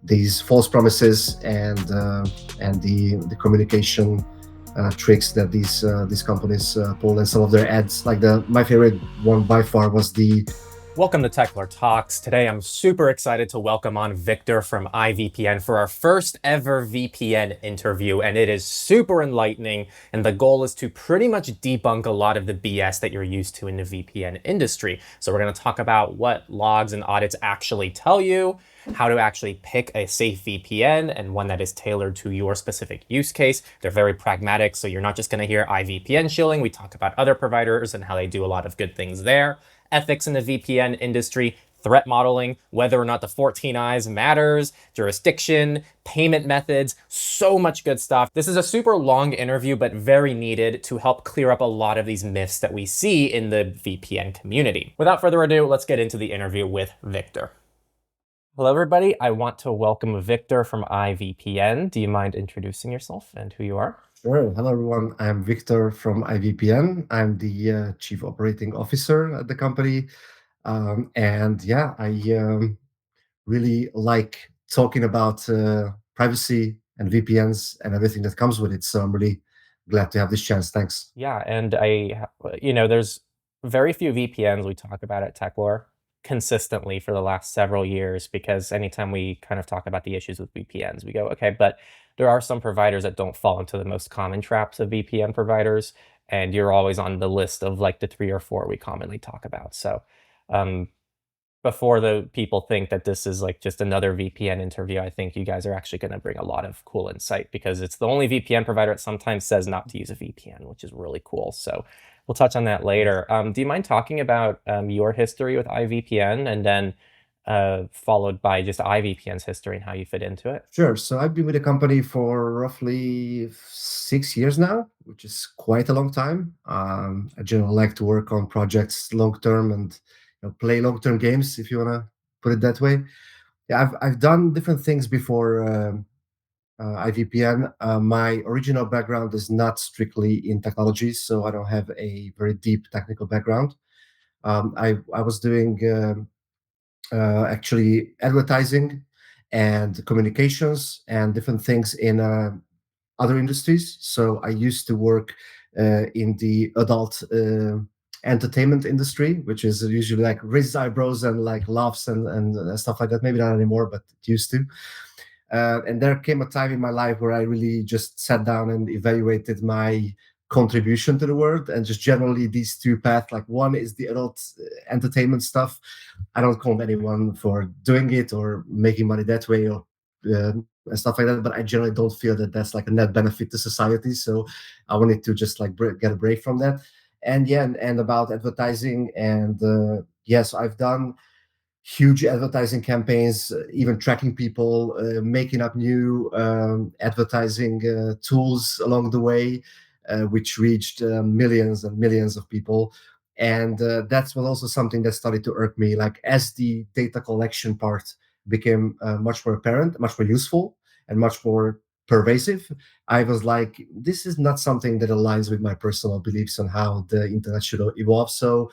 these false promises and the communication tricks that these companies pull in some of their ads. Like my favorite one by far was the Welcome to Techlore Talks. Today I'm super excited to welcome on Viktor from IVPN for our first ever VPN interview, and it is super enlightening, and the goal is to pretty much debunk a lot of the BS that you're used to in the VPN industry. So we're going to talk about what logs and audits actually tell you, how to actually pick a safe VPN and one that is tailored to your specific use case. They're very pragmatic, so you're not just going to hear IVPN shilling. We talk about other providers and how they do a lot of good things there. Ethics in the VPN industry, threat modeling, whether or not the 14 eyes matters, jurisdiction, payment methods, so much good stuff. This is a super long interview, but very needed to help clear up a lot of these myths that we see in the VPN community. Without further ado, let's get into the interview with Viktor. Hello, everybody. I want to welcome Viktor from IVPN. Do you mind introducing yourself and who you are? Sure. Hello, everyone. I'm Viktor from IVPN. I'm the Chief Operating Officer at the company. And yeah, I really like talking about privacy and VPNs and everything that comes with it. So I'm really glad to have this chance. Thanks. Yeah, and there's very few VPNs we talk about at Techlore consistently for the last several years, because anytime we kind of talk about the issues with VPNs, we go, okay, but there are some providers that don't fall into the most common traps of VPN providers, and you're always on the list of like the 3 or 4 we commonly talk about. So before the people think that this is like just another VPN interview, I think you guys are actually going to bring a lot of cool insight, because it's the only VPN provider that sometimes says not to use a VPN, which is really cool. So we'll touch on that later. Do you mind talking about your history with IVPN, and then followed by just IVPN's history and how you fit into it? Sure. So I've been with the company for roughly 6 years now, which is quite a long time. I generally like to work on projects long term and play long term games, if you want to put it that way. Yeah, I've done different things before IVPN. My original background is not strictly in technology, so I don't have a very deep technical background. I was doing actually advertising and communications and different things in other industries. So I used to work in the adult entertainment industry, which is usually like raises eyebrows and like laughs and stuff like that. Maybe not anymore, but it used to. And there came a time in my life where I really just sat down and evaluated my contribution to the world, and just generally these two paths. Like, one is the adult entertainment stuff. I don't condemn anyone for doing it or making money that way or and stuff like that, but I generally don't feel that that's like a net benefit to society. So I wanted to just like get a break from that. And yeah, and about advertising, and yes, I've done huge advertising campaigns, even tracking people, making up new advertising tools along the way, which reached millions and millions of people. And that's what also something that started to irk me. Like, as the data collection part became much more apparent, much more useful, and much more pervasive, I was like, this is not something that aligns with my personal beliefs on how the internet should evolve. So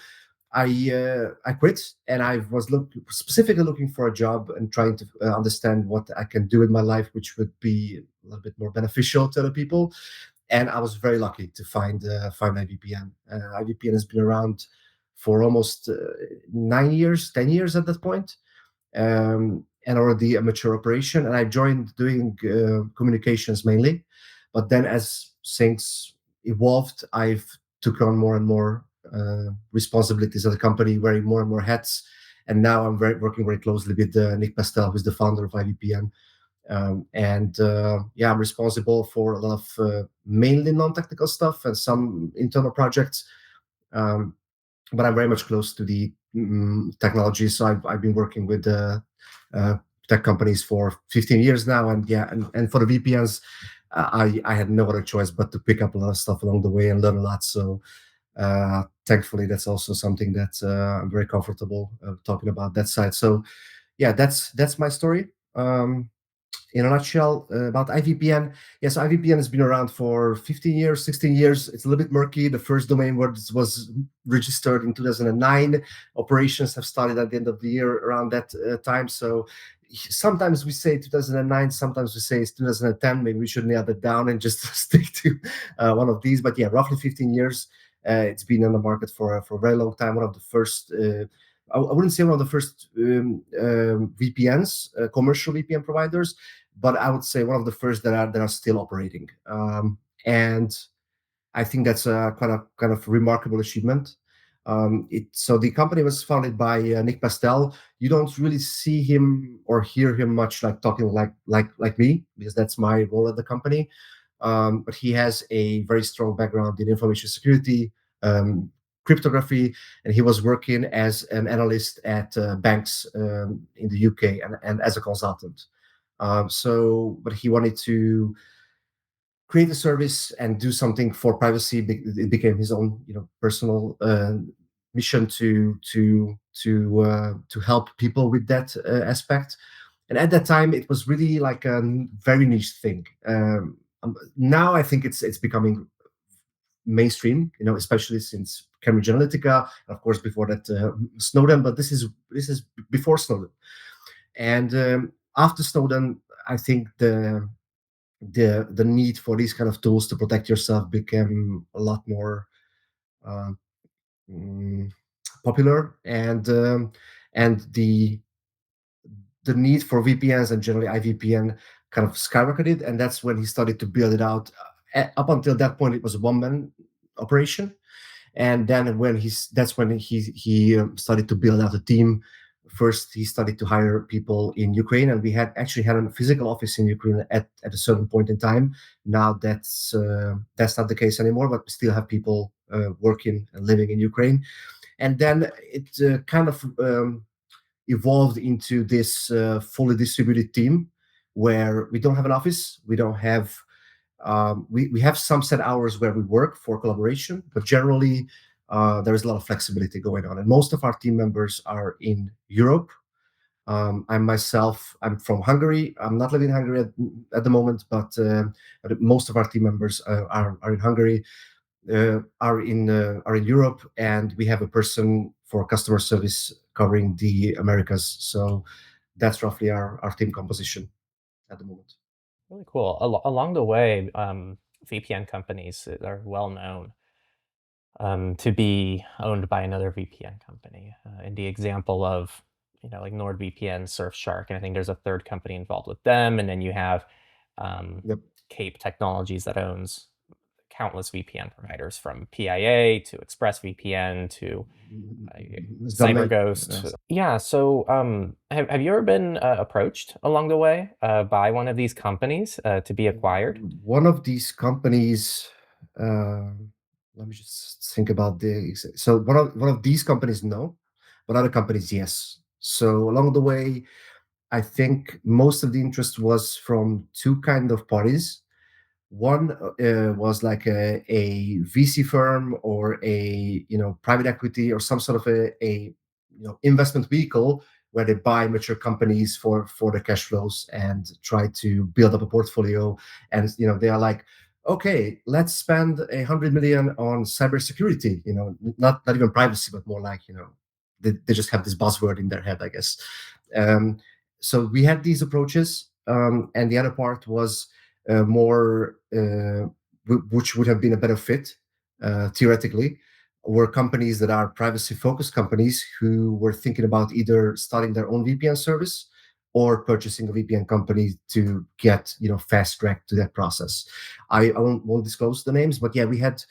I quit, and I was specifically looking for a job and trying to understand what I can do in my life, which would be a little bit more beneficial to other people. And I was very lucky to find IVPN. IVPN has been around for almost 9 years, 10 years at that point, and already a mature operation. And I joined doing communications mainly, but then as things evolved, I've took on more and more responsibilities at the company, wearing more and more hats. And now I'm working very closely with Nick Pastel, who's the founder of IVPN. Yeah, I'm responsible for a lot of mainly non-technical stuff and some internal projects. But I'm very much close to the technology. So I've been working with tech companies for 15 years now. And yeah, and for the VPNs, I had no other choice but to pick up a lot of stuff along the way and learn a lot. So thankfully, that's also something that I'm very comfortable talking about that side. So yeah, that's my story. In a nutshell, about IVPN. Yes, IVPN has been around for 15 years, 16 years. It's a little bit murky. The first domain was registered in 2009. Operations have started at the end of the year around that time. So sometimes we say 2009, sometimes we say it's 2010. Maybe we should nail that down and just stick to one of these. But yeah, roughly 15 years. It's been on the market for a very long time. One of the first, I wouldn't say one of the first VPNs, commercial VPN providers, but I would say one of the first that are still operating. And I think that's a kind of remarkable achievement. So the company was founded by Nick Pastel. You don't really see him or hear him much like talking like me, because that's my role at the company. But he has a very strong background in information security, cryptography, and he was working as an analyst at banks in the UK and as a consultant. But he wanted to create a service and do something for privacy. It became his own, personal mission to help people with that aspect. And at that time, it was really like a very niche thing. Now I think it's becoming mainstream, especially since Cambridge Analytica, and of course before that Snowden. But this is before Snowden, and after Snowden, I think the need for these kind of tools to protect yourself became a lot more uh, mm, popular, and the need for VPNs and generally IVPN kind of skyrocketed, and that's when he started to build it out. Up until that point, it was a one-man operation, and then that's when he started to build out a team. First, he started to hire people in Ukraine, and we had a physical office in Ukraine at a certain point in time. Now that's not the case anymore, but we still have people working and living in Ukraine. And then it kind of evolved into this fully distributed team where we don't have an office, we don't have we have some set hours where we work for collaboration, but generally there is a lot of flexibility going on. And most of our team members are in Europe. I'm from Hungary. I'm not living in Hungary at the moment, but most of our team members are in Hungary, are in Europe, and we have a person for customer service covering the Americas. So that's roughly our team composition at the moment. Really cool. Along the way, VPN companies are well known to be owned by another VPN company. In the example of, like NordVPN, Surfshark, and I think there's a third company involved with them, and then you have Yep. Cape Technologies that owns countless VPN providers, from PIA to ExpressVPN to CyberGhost. Yes. Yeah. So, have you ever been approached along the way by one of these companies to be acquired? One of these companies, let me just think about so one of these companies, no, but other companies, yes. So along the way, I think most of the interest was from two kind of parties. One was like a VC firm or a private equity or some sort of a investment vehicle where they buy mature companies for the cash flows and try to build up a portfolio. And they are like, okay, let's spend 100 million on cybersecurity. Not even privacy, but more like they just have this buzzword in their head, I guess. Um, so we had these approaches, and the other part was more, which would have been a better fit theoretically, were companies that are privacy focused companies who were thinking about either starting their own VPN service or purchasing a VPN company to get fast track to that process. I won't disclose the names, but yeah, we had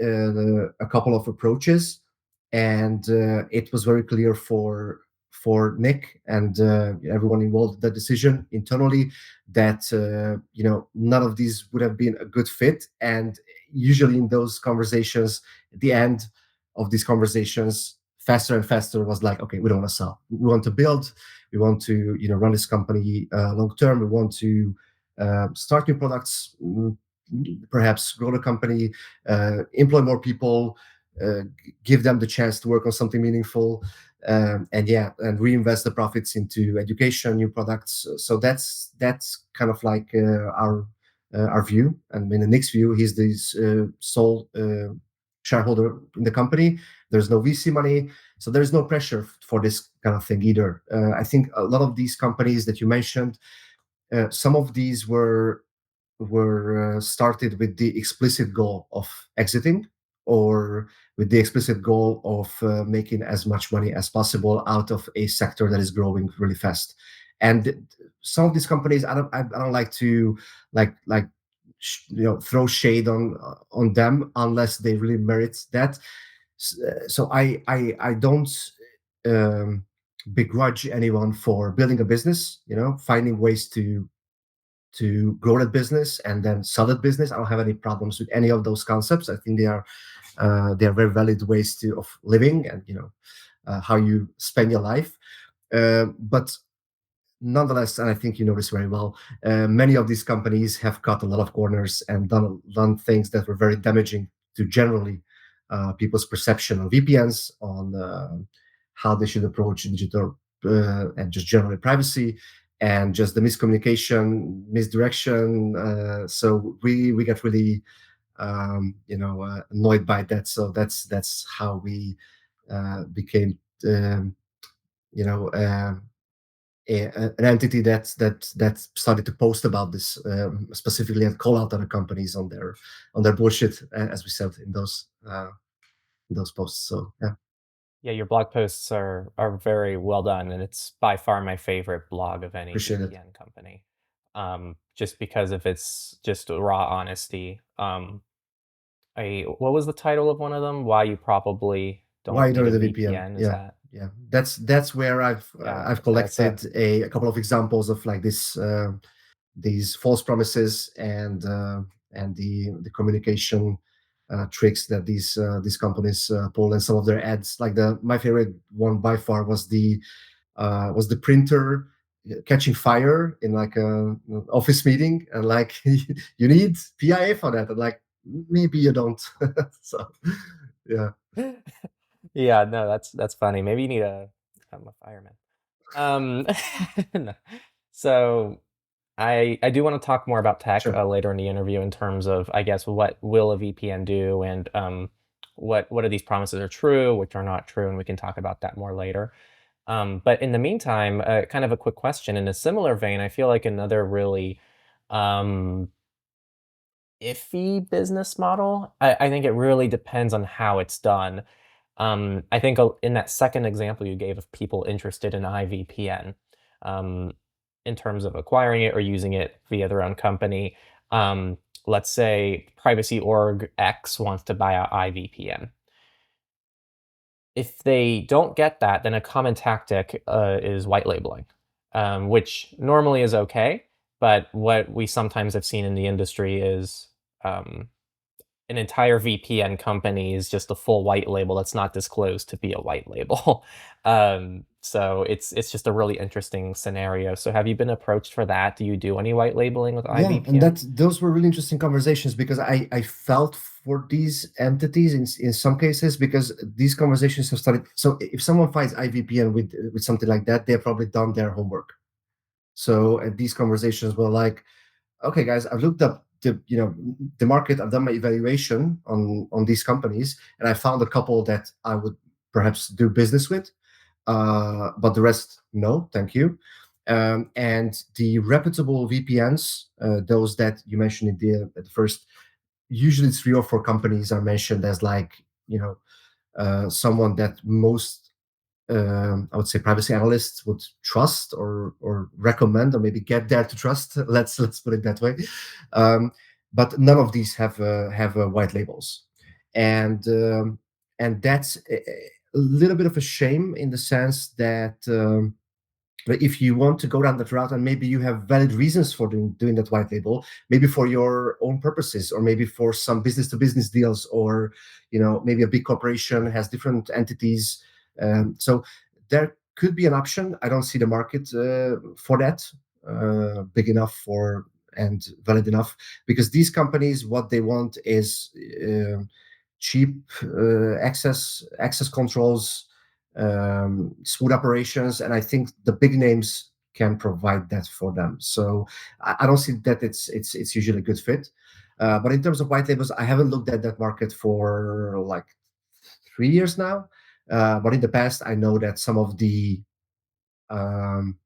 a couple of approaches, and it was very clear for Nick and everyone involved in that decision internally that none of these would have been a good fit. And usually in those conversations, at the end of these conversations, faster and faster was like, okay, we don't want to sell. We want to build. We want to run this company long term. We want to start new products, perhaps grow the company, employ more people, give them the chance to work on something meaningful, and reinvest the profits into education, new products. So that's kind of like our view. And in the next view, he's the sole shareholder in the company. There's no VC money, so there's no pressure for this kind of thing either. I think a lot of these companies that you mentioned, some of these were started with the explicit goal of exiting, or with the explicit goal of making as much money as possible out of a sector that is growing really fast. And some of these companies, I don't like to throw shade on them unless they really merit that. So I don't begrudge anyone for building a business, finding ways to grow that business and then sell that business. I don't have any problems with any of those concepts. I think they are very valid ways of living, and how you spend your life. But nonetheless, and I think you know this very well, many of these companies have cut a lot of corners and done things that were very damaging to generally people's perception of VPNs, on how they should approach digital and just generally privacy, and just the miscommunication, misdirection. So we get really annoyed by that. So that's how we became an entity that started to post about this specifically, and call out other companies on their bullshit, as we said in those posts. So yeah. Yeah, your blog posts are very well done, and it's by far my favorite blog of any Appreciate it. VPN company. Just because of its just raw honesty. What was the title of one of them? Why you probably Why don't need don't a the VPN? VPN? Is Yeah, that? yeah. That's where I've Yeah, collected a couple of examples of like this, these false promises, and the communication tricks that these companies pull, and some of their ads. Like my favorite one by far was the printer catching fire in like a office meeting, and like you need PIA for that, and like maybe you don't. So yeah. Yeah, no, that's funny. Maybe you need I'm a fireman. Um, no. So I do want to talk more about tech Sure. later in the interview, in terms of, I guess, what will a VPN do, and what of these promises are true, which are not true, and we can talk about that more later. But in the meantime, kind of a quick question in a similar vein. I feel like another really um, iffy business model. I think it really depends on how it's done. I think in that second example you gave of people interested in IVPN, um, in terms of acquiring it or using it via their own company, let's say privacy org X wants to buy out IVPN. If they don't get that, then a common tactic is white labeling, which normally is okay. But what we sometimes have seen in the industry is um, an entire VPN company is just a full white label that's not disclosed to be a white label. So it's just a really interesting scenario. So have you been approached for that? Do you do any white labeling with Yeah, and IVPN? those were really interesting conversations, because I felt for these entities in some cases, because these conversations have started. So if someone finds IVPN with something like that, they've probably done their homework. So these conversations were like, okay, guys, I've looked up the market. I've done my evaluation on these companies, and I found a couple that I would perhaps do business with. But the rest, no, thank you. And the reputable VPNs, those that you mentioned at the first, usually 3 or 4 companies are mentioned as like, someone that most, I would say, privacy analysts would trust, or recommend, or maybe get there to trust. Let's put it that way. Um, but none of these have white labels, and that's a little bit of a shame, in the sense that. But if you want to go down that route, and maybe you have valid reasons for doing that white label, maybe for your own purposes, or maybe for some business to business deals, or maybe a big corporation has different entities. So there could be an option. I don't see the market for that big enough for and valid enough, because these companies, what they want is cheap access controls, smooth operations, and I think the big names can provide that for them. So I don't see that it's usually a good fit. But in terms of white labels, I haven't looked at that market for like 3 years now. But in the past, I know that some of the um,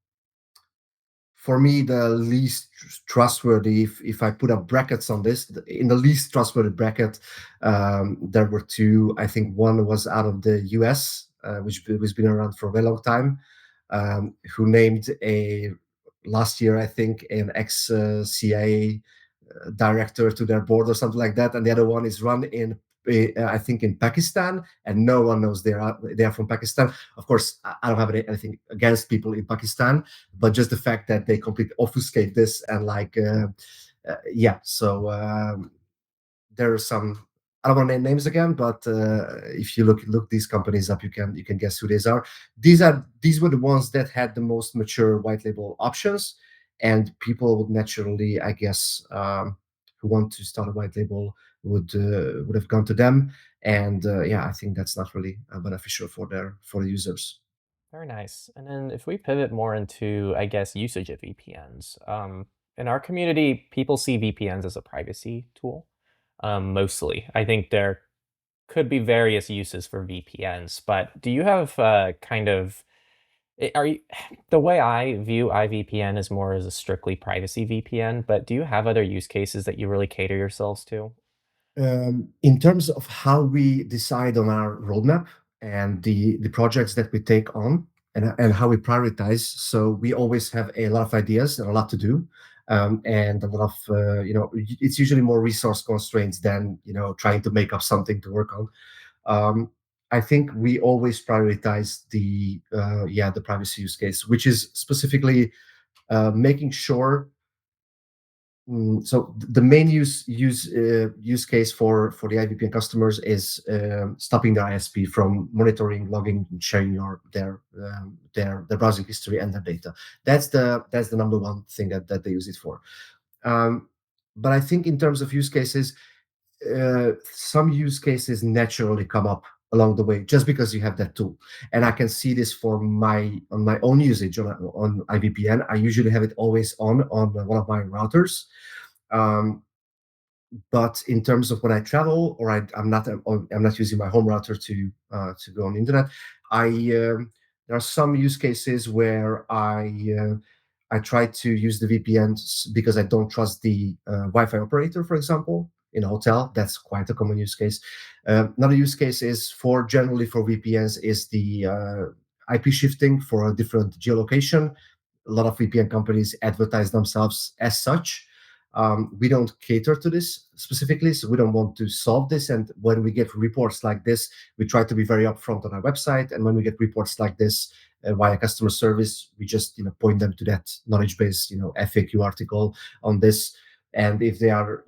for me, the least trustworthy, if I put up brackets on this, in the least trustworthy bracket, there were two. I think one was out of the US, which has been around for a very long time, who named a last year, I think, an ex CIA director to their board or something like that, and the other one is run in I think in Pakistan, and no one knows they are from Pakistan. Of course, I don't have anything against people in Pakistan, but just the fact that they completely obfuscate this and like yeah. So there are some. I don't want to name names again, but if you look these companies up, you can guess who these are. These were the ones that had the most mature white label options, and people would naturally, I guess, who want to start a white label would have gone to them. And yeah, I think that's not really beneficial for the users. Very nice. And then if we pivot more into, I guess, usage of VPNs, in our community, people see VPNs as a privacy tool, mostly. I think there could be various uses for VPNs, but do you have kind of are you the way I view IVPN is more as a strictly privacy VPN, but do you have other use cases that you really cater yourselves to? In terms of how we decide on our roadmap and the projects that we take on, and how we prioritize, so we always have a lot of ideas and a lot to do, and a lot of it's usually more resource constraints than trying to make up something to work on. um, I think we always prioritize the privacy use case, which is specifically making sure. So the main use case for the IVPN customers is stopping their ISP from monitoring, logging, and sharing their browsing history and their data. That's the number one thing that they use it for. But I think in terms of use cases, some use cases naturally come up along the way just because you have that tool. And I can see this on my own usage on IVPN. I usually have it always on one of my routers. um, but in terms of when I travel, or I'm not using my home router to go on the internet. I There are some use cases where I try to use the VPNs because I don't trust the Wi-Fi operator, for example, in a hotel. That's quite a common use case. Another use case is generally for VPNs is the IP shifting for a different geolocation. A lot of VPN companies advertise themselves as such. We don't cater to this specifically, so we don't want to solve this. And when we get reports like this, we try to be very upfront on our website. And when we get reports like this via customer service, we just point them to that knowledge base, FAQ article on this. And if they are,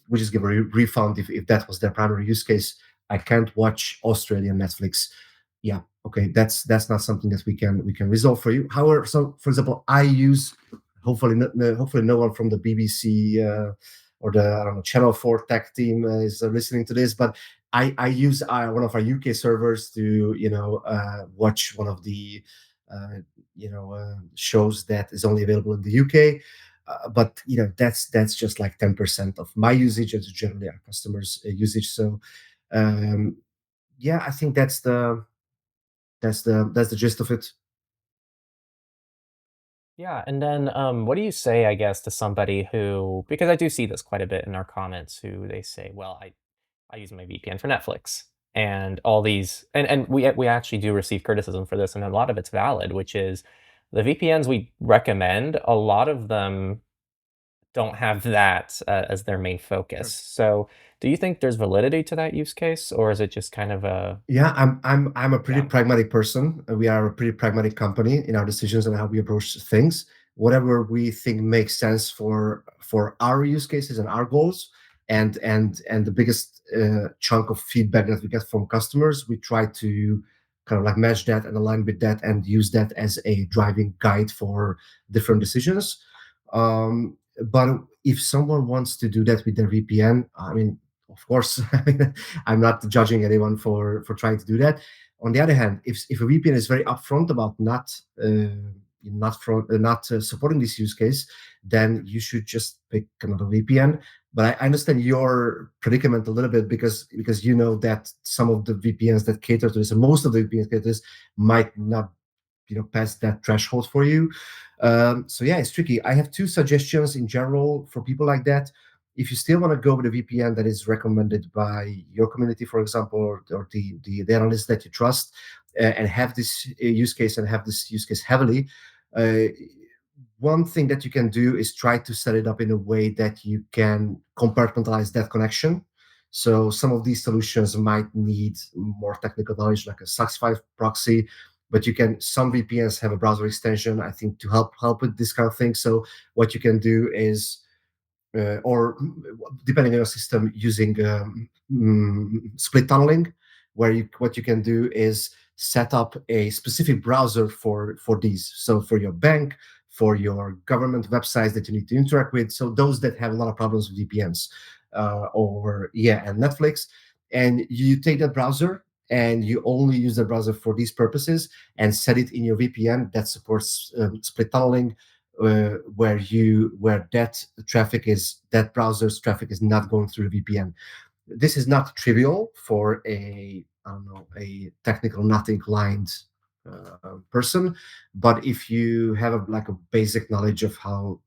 we just give a refund if that was their primary use case. I can't watch Australian Netflix. Yeah, okay, that's not something that we can resolve for you. However, so for example, I use hopefully no one from the BBC or the I don't know Channel 4 tech team is listening to this, but I use one of our UK servers to watch one of the shows that is only available in the UK. But that's just like 10% of my usage, and generally our customers' usage. So um, yeah, I think that's the gist of it. Yeah, and then what do you say, I guess, to somebody who, because I do see this quite a bit in our comments, who they say, well, I use my VPN for Netflix and all these, and we actually do receive criticism for this, and a lot of it's valid, which is the VPNs we recommend, a lot of them don't have that as their main focus. Sure. So, do you think there's validity to that use case, or is it just kind of a Yeah, I'm a pretty yeah? pragmatic person. We are a pretty pragmatic company in our decisions and how we approach things. Whatever we think makes sense for our use cases and our goals, and the biggest chunk of feedback that we get from customers, we try to kind of like match that and align with that and use that as a driving guide for different decisions. But if someone wants to do that with their VPN, I mean, of course, I'm not judging anyone for trying to do that. On the other hand, if a VPN is very upfront about not not supporting this use case, then you should just pick another VPN. But I understand your predicament a little bit because you know that some of the VPNs that cater to this, and most of the VPNs cater to this, might not pass that threshold for you. So yeah, it's tricky. I have two suggestions in general for people like that. If you still want to go with a VPN that is recommended by your community, for example, or the analysts that you trust, and have this use case heavily, uh, one thing that you can do is try to set it up in a way that you can compartmentalize that connection. So some of these solutions might need more technical knowledge, like a SAX5 proxy, but some VPNs have a browser extension, I think, to help with this kind of thing. So what you can do is, or depending on your system, using split tunneling, where what you can do is set up a specific browser for these. So for your bank, for your government websites that you need to interact with, so those that have a lot of problems with VPNs, and Netflix, and you take that browser and you only use the browser for these purposes and set it in your VPN that supports split tunneling, where that browser's traffic is not going through the VPN. This is not trivial for a technical, not inclined person, but if you have a basic knowledge of how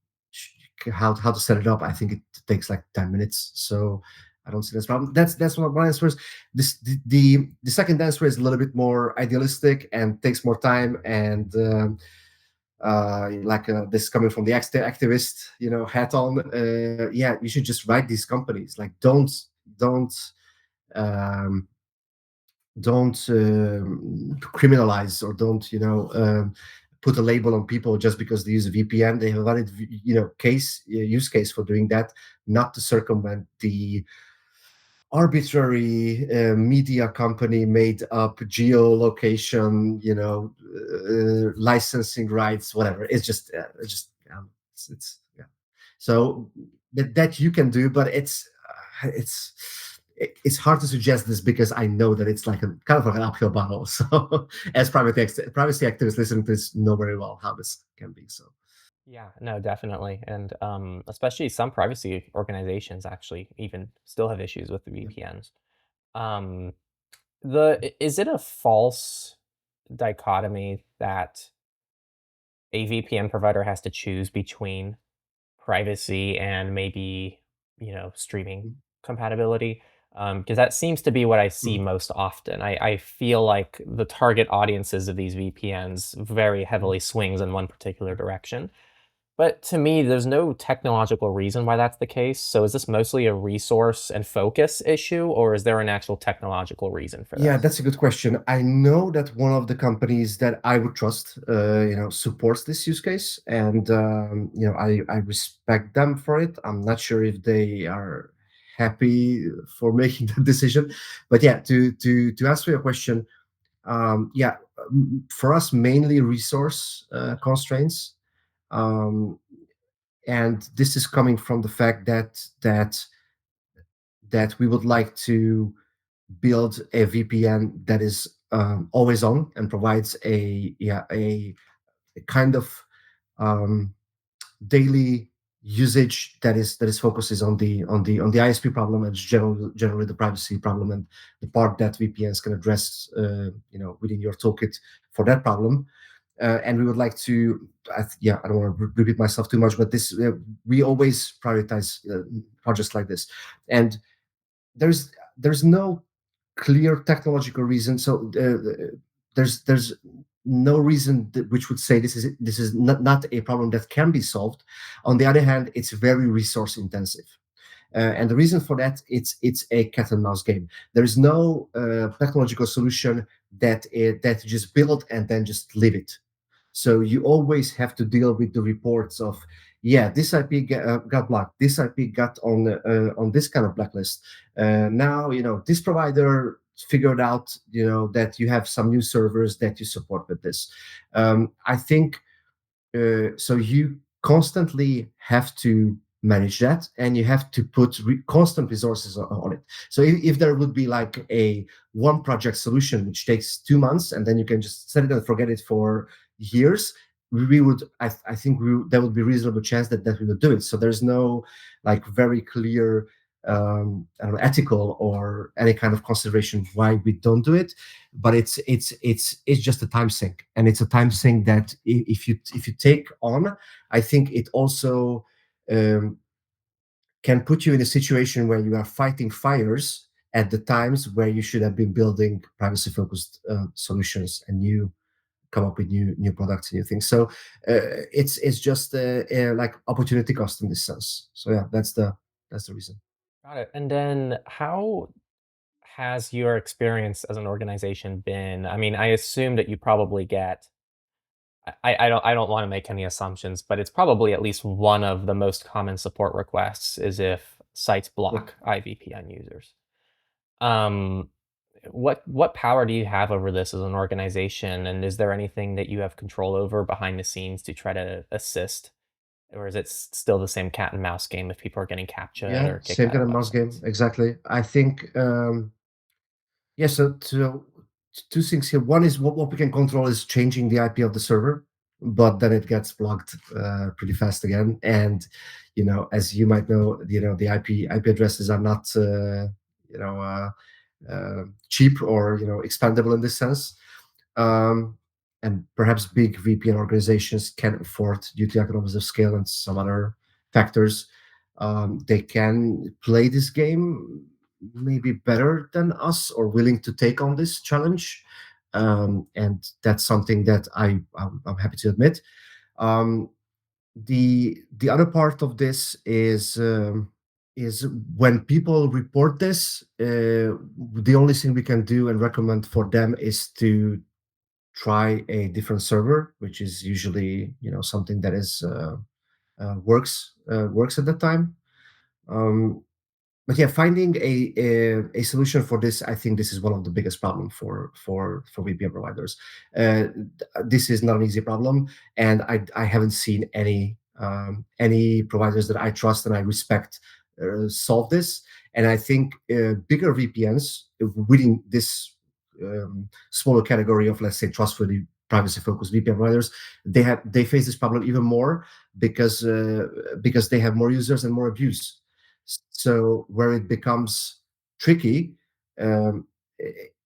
to set it up, I think it takes like 10 minutes. So I don't see this problem. That's one answer. The second answer is a little bit more idealistic and takes more time, and this coming from the activist, hat on. Yeah, you should just write these companies. Like, don't um, criminalize, or don't put a label on people just because they use a VPN. They have a valid use case for doing that, not to circumvent the arbitrary media company made up geolocation, licensing rights, whatever. Yeah. So that you can do, but it's hard to suggest this because I know that it's like kind of like an uphill battle. So as privacy activists listening to this know very well how this can be. So Yeah, no, definitely. And especially some privacy organizations actually even still have issues with the VPNs. Um, is it a false dichotomy that a VPN provider has to choose between privacy and maybe, streaming compatibility? Because that seems to be what I see mm, most often. I feel like the target audiences of these VPNs very mm. heavily swings in one particular direction. But to me, there's no technological reason why that's the case. So is this mostly a resource and focus issue, or is there an actual technological reason for Yeah, this? that's a good question. I know that one of the companies that I would trust, supports this use case, and I respect them for it. I'm not sure if they are happy for making the decision, but yeah, to answer your question, yeah, for us mainly resource constraints, um, and this is coming from the fact that we would like to build a VPN that is always on and provides a kind of um, daily usage that is focuses on the ISP problem, and generally the privacy problem, and the part that VPNs can address within your toolkit for that problem. And we would like to, I don't want to repeat myself too much, but this we always prioritize projects like this, and there's no clear technological reason. So there's no reason which would say this is not a problem that can be solved. On the other hand, it's very resource intensive. And the reason for that, it's a cat and mouse game. There is no technological solution that you just build and then just leave it. So you always have to deal with the reports of, yeah, this IP got blocked, this IP got on this kind of blacklist. Now this provider figured out that you have some new servers that you support with this. I think so. You constantly have to manage that, and you have to put constant resources on it. So if there would be like a one project solution which takes 2 months, and then you can just set it and forget it for years, we would, I think there would be reasonable chance that we would do it. So there's no like very clear I don't know, ethical or any kind of consideration why we don't do it, but it's just a time sink, and it's a time sink that if you take on, I think it also um, can put you in a situation where you are fighting fires at the times where you should have been building privacy focused solutions, and you come up with new products and new things. So it's just like opportunity cost in this sense. So yeah, that's the reason. Got it. And then how has your experience as an organization been? I mean, I assume that you probably get I don't want to make any assumptions, but it's probably at least one of the most common support requests is if sites Yeah. block IVPN users. Um, what power do you have over this as an organization, and is there anything that you have control over behind the scenes to try to assist, or is it still the same cat and mouse game if people are getting captured Yeah, or kicked same out kind of of mouse game, websites? exactly. I think yeah. So two things here. One is what we can control is changing the IP of the server, but then it gets blocked pretty fast again. And as you might know, the IP addresses are not you know uh, cheap or expandable in this sense. Um, and perhaps big VPN organizations can't afford, due to economies of scale and some other factors, they can play this game maybe better than us or willing to take on this challenge. And that's something that I'm happy to admit. Um, the other part of this is when people report this, the only thing we can do and recommend for them is to try a different server, which is usually something that is works at that time. Um, but yeah, finding a solution for this, I think this is one of the biggest problem for VPN providers. This is not an easy problem, and I haven't seen any providers that I trust and I respect solve this. And I think bigger VPNs within this smaller category of, let's say, trustworthy privacy focused VPN providers, they face this problem even more because they have more users and more abuse. So where it becomes tricky, um,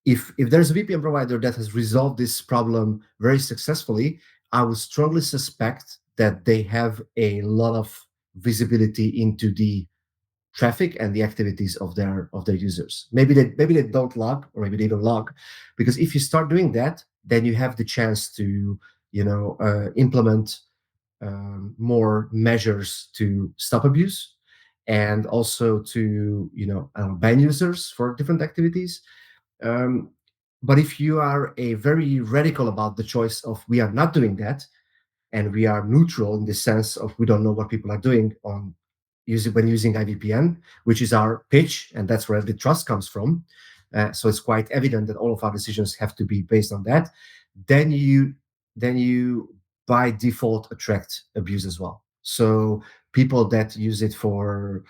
if there's a VPN provider that has resolved this problem very successfully, I would strongly suspect that they have a lot of visibility into the traffic and the activities of their users. Maybe they don't log, or maybe they don't log, because if you start doing that, then you have the chance to implement more measures to stop abuse, and also to ban users for different activities. Um, but if you are a very radical about the choice of we are not doing that, and we are neutral in the sense of we don't know what people are doing on using IVPN, which is our pitch, and that's where the trust comes from. So it's quite evident that all of our decisions have to be based on that. Then you by default attract abuse as well. So people that use it for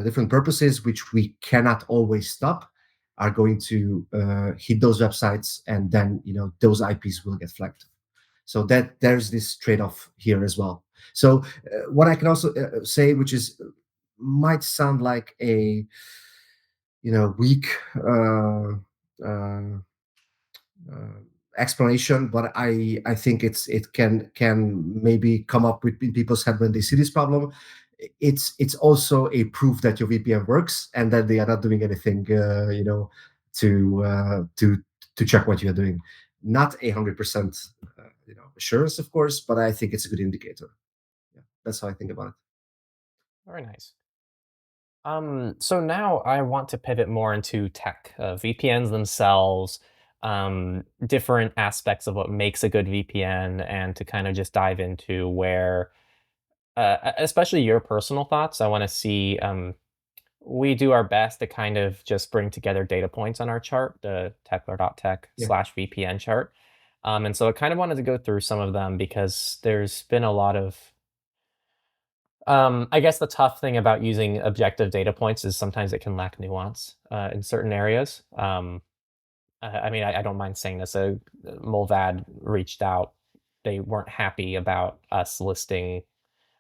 different purposes, which we cannot always stop, are going to hit those websites, and then those IPs will get flagged. So that there's this trade-off here as well. So what I can also say, which is might sound like a weak uh, uh, explanation, but I think it can maybe come up with in people's head when they see this problem. It's also a proof that your VPN works and that they are not doing anything to to check what you're doing. Not 100% assurance, of course, but I think it's a good indicator. Yeah, that's how I think about it. Very nice. So now I want to pivot more into tech, VPNs themselves, different aspects of what makes a good VPN, and to kind of just dive into where, especially your personal thoughts. I want to see. We do our best to kind of just bring together data points on our chart, the techlore.tech Yeah. slash VPN chart. And so I kind of wanted to go through some of them because there's been a lot of I guess the tough thing about using objective data points is sometimes it can lack nuance in certain areas. I mean, I don't mind saying this. Mulvad reached out they weren't happy about us listing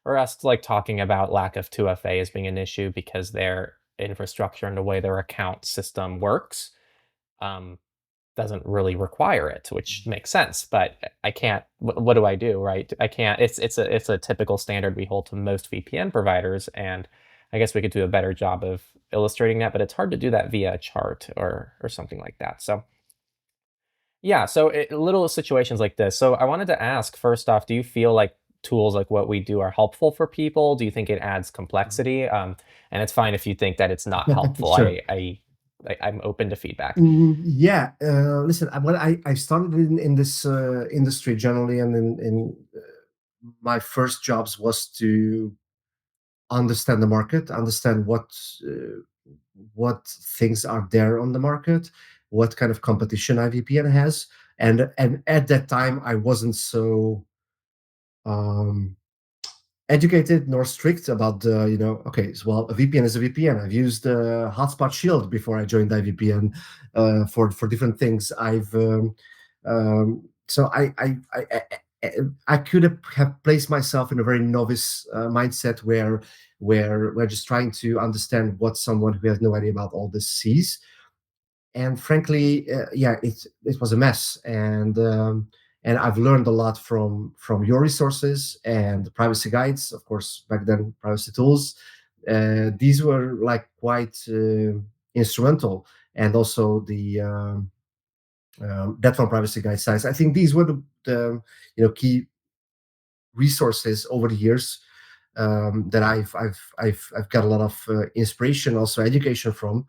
or us like talking about lack of 2FA as being an issue because their infrastructure and the way their account system works um, doesn't really require it, which makes sense. But I can't. What do I do, right? I can't. It's a typical standard we hold to most VPN providers, and I guess we could do a better job of illustrating that. But it's hard to do that via a chart or something like that. So yeah, so little situations like this. So I wanted to ask first off, do you feel like tools like what we do are helpful for people? Do you think it adds complexity? And it's fine if you think that it's not helpful. Sure. I'm open to feedback. Yeah, listen, when I started in this industry generally, and in my first jobs was to understand the market, understand what things are there on the market, what kind of competition IVPN has, and at that time I wasn't so um, educated nor strict about the, okay, so, well, a VPN is a VPN. I've used Hotspot Shield before I joined IVPN for different things. I've so I could have placed myself in a very novice mindset where we're just trying to understand what someone who has no idea about all this sees. And frankly, yeah, it was a mess, and I've learned a lot from your resources and the privacy guides, of course, back then privacy tools. These were like quite instrumental, and also the that one privacy guide sites. I think these were the key resources over the years that I've got a lot of inspiration, also education from,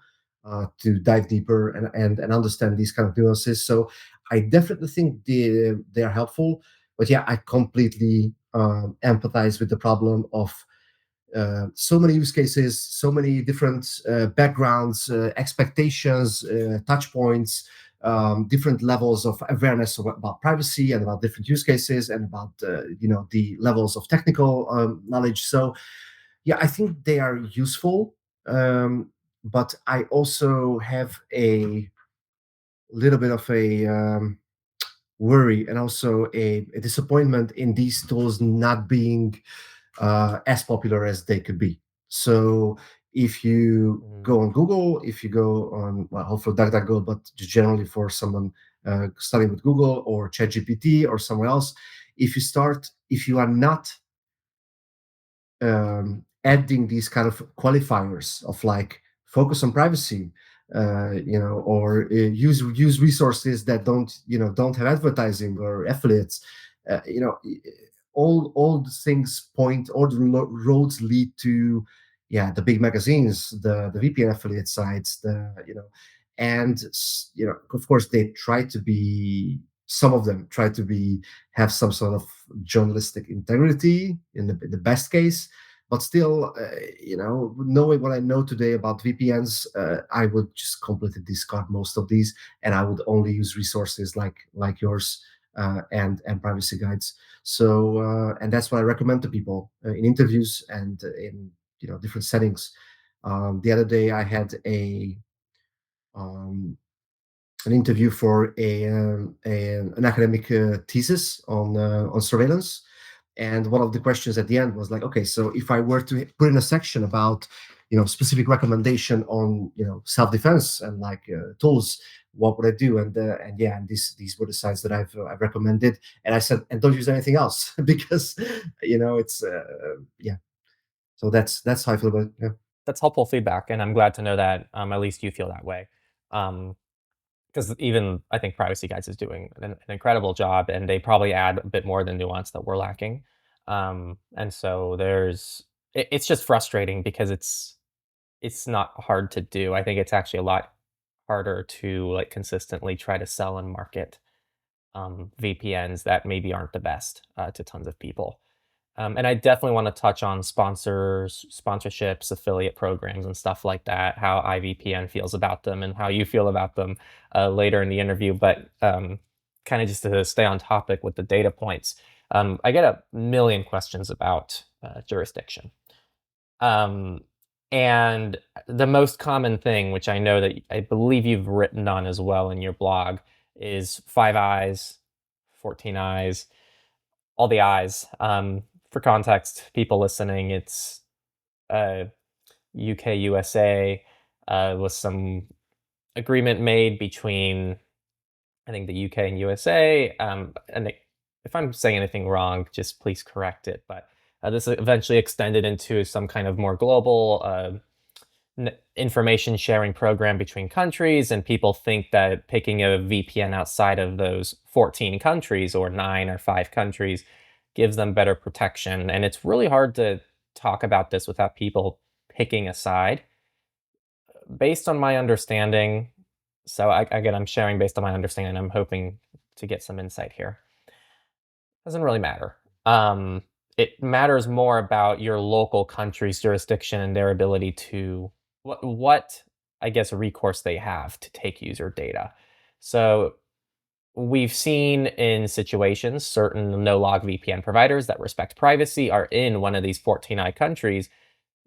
to dive deeper and understand these kind of nuances. So I definitely think they are helpful. But yeah, I completely empathize with the problem of so many use cases, so many different backgrounds, expectations, touch points, different levels of awareness about privacy and about different use cases and about the levels of technical knowledge. So yeah, I think they are useful, but I also have a little bit of a worry and also a disappointment in these tools not being as popular as they could be. So if you Mhm. go on Google, if you go on, well, hopefully DuckDuckGo, but just generally for someone starting with Google or ChatGPT or somewhere else, if you are not adding these kind of qualifiers of like focus on privacy, or use resources that don't have advertising or affiliates. Uh, you know, all the things point, all the roads lead to, yeah, the big magazines, the VPN affiliate sites, and of course they try to be. Some of them try to be have some sort of journalistic integrity in the best case, but still, knowing what I know today about VPNs, I would just completely discard most of these, and I would only use resources like yours and privacy guides. So, and that's what I recommend to people in interviews and in different settings. The other day, I had um, an interview for an academic thesis on surveillance. And one of the questions at the end was like, okay, so if I were to put in a section about specific recommendation on self-defense and like tools, what would I do? And yeah, and these were the sites that I've recommended. And I said, and don't use anything else because it's yeah. So that's how I feel about it. Yeah. That's helpful feedback, and I'm glad to know that at least you feel that way. Because even I think Privacy Guides is doing an incredible job, and they probably add a bit more of the nuance that we're lacking. And so it's just frustrating because it's not hard to do. I think it's actually a lot harder to like consistently try to sell and market VPNs that maybe aren't the best to tons of people. And I definitely want to touch on sponsorships, affiliate programs, and stuff like that, how IVPN feels about them and how you feel about them later in the interview. But kind of just to stay on topic with the data points, I get a million questions about jurisdiction. Um, and the most common thing, which I know that I believe you've written on as well in your blog, is 5 eyes, 14 eyes. all the I's. For context, people listening, it's UK, USA, with some agreement made between, I think, the UK and USA. If I'm saying anything wrong, just please correct it. But this eventually extended into some kind of more global information sharing program between countries, and people think that picking a VPN outside of those 14 countries or 9 or 5 countries gives them better protection. And it's really hard to talk about this without people picking a side. Based on my understanding, so again, I'm sharing based on my understanding. I'm hoping to get some insight here. Doesn't really matter. It matters more about your local country's jurisdiction and their ability to what I guess recourse they have to take user data. So we've seen in situations certain no-log VPN providers that respect privacy are in one of these 14i countries.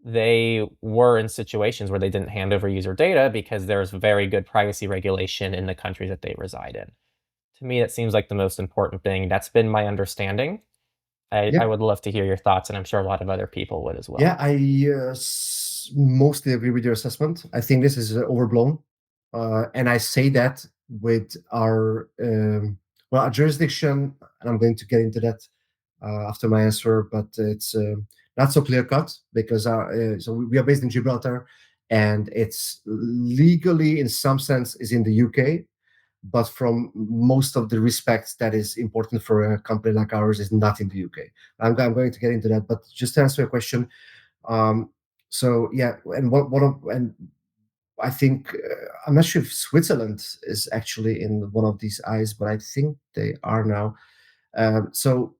They were in situations where they didn't hand over user data because there's very good privacy regulation in the countries that they reside in. To me, that seems like the most important thing. That's been my understanding. I would love to hear your thoughts, and I'm sure a lot of other people would as well. Yeah, I mostly agree with your assessment. I think this is overblown, and I say that with our well, our jurisdiction, and I'm going to get into that after my answer, but it's not so clear cut because so we are based in Gibraltar, and it's legally, in some sense, is in the UK, but from most of the respects that is important for a company like ours is not in the UK. I'm going to get into that, but just to answer your question, um, so yeah, and and I think I'm not sure if Switzerland is actually in one of these eyes, but I think they are now. So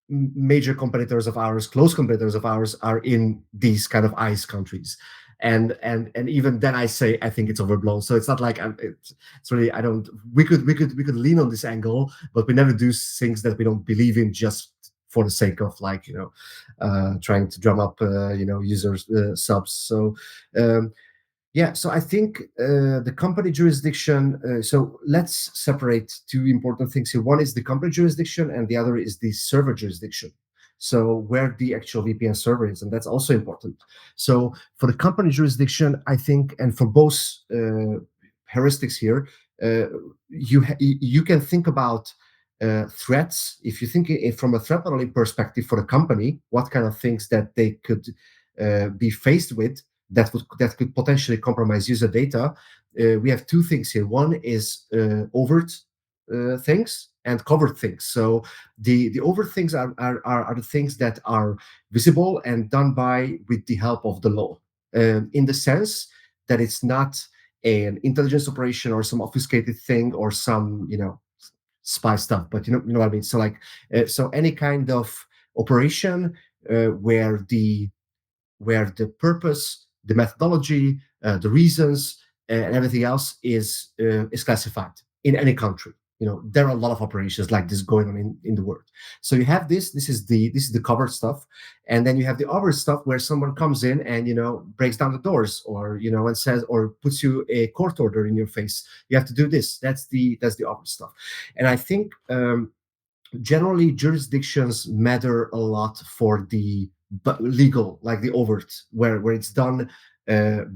major competitors of ours, close competitors of ours, are in these kind of ICE countries, and even then, I say I think it's overblown. So it's not like it's really I don't. We could lean on this angle, but we never do things that we don't believe in just for the sake of trying to drum up users subs. So yeah, so I think the company jurisdiction. So let's separate two important things here. One is the company jurisdiction, and the other is the server jurisdiction. So where the actual VPN server is, and that's also important. So for the company jurisdiction, I think, and for both heuristics here, you can think about threats. If you think from a threat modeling perspective for the company, what kind of things that they could be faced with that could potentially compromise user data. We have two things here. One is overt things and covert things. So the overt things are the things that are visible and done with the help of the law, in the sense that it's not an intelligence operation or some obfuscated thing or some spy stuff. But you know what I mean. So so any kind of operation where the purpose, the methodology, the reasons, and everything else is classified in any country. There are a lot of operations like this going on in the world. So you have this. This is the covered stuff, and then you have the other stuff where someone comes in and breaks down the doors, or and says, or puts you a court order in your face. You have to do this. That's the other stuff, and I think. Generally, jurisdictions matter a lot for the legal, like the overt, where it's done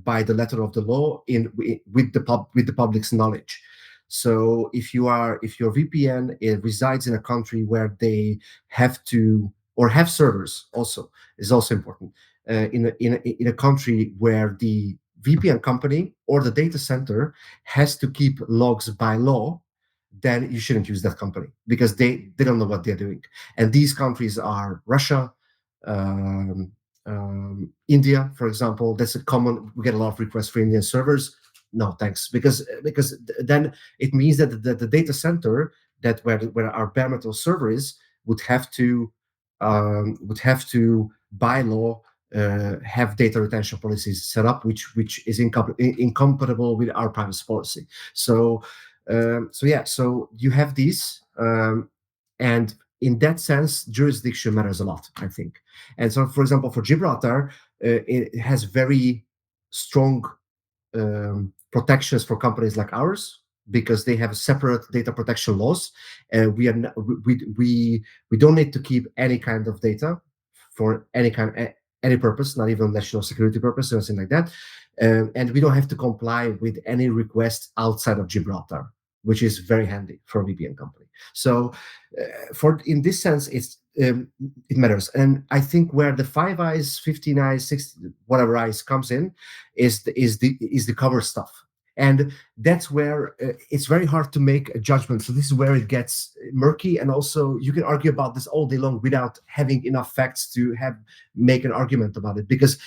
by the letter of the law with the public's knowledge. So if your VPN resides in a country where they have to or have servers, also is also important, in a country where the VPN company or the data center has to keep logs by law, then you shouldn't use that company because they don't know what they're doing. And these countries are Russia, um, India, for example. That's a common. We get a lot of requests for Indian servers. No, thanks, because then it means that the data center where our bare metal server is would have to by law have data retention policies set up, which is incompatible with our privacy policy. So you have these, and in that sense, jurisdiction matters a lot, I think. And so, for example, for Gibraltar, it has very strong protections for companies like ours. because they have separate data protection laws. We are not, we don't need to keep any kind of data for any purpose, not even national security purpose or anything like that. And we don't have to comply with any request outside of Gibraltar, which is very handy for a VPN company. So, for in this sense, it matters. And I think where the 5 eyes, 15 eyes, 60 whatever eyes comes in is the cover stuff. And that's where it's very hard to make a judgment. So this is where it gets murky, and also you can argue about this all day long without having enough facts to make an argument about it, because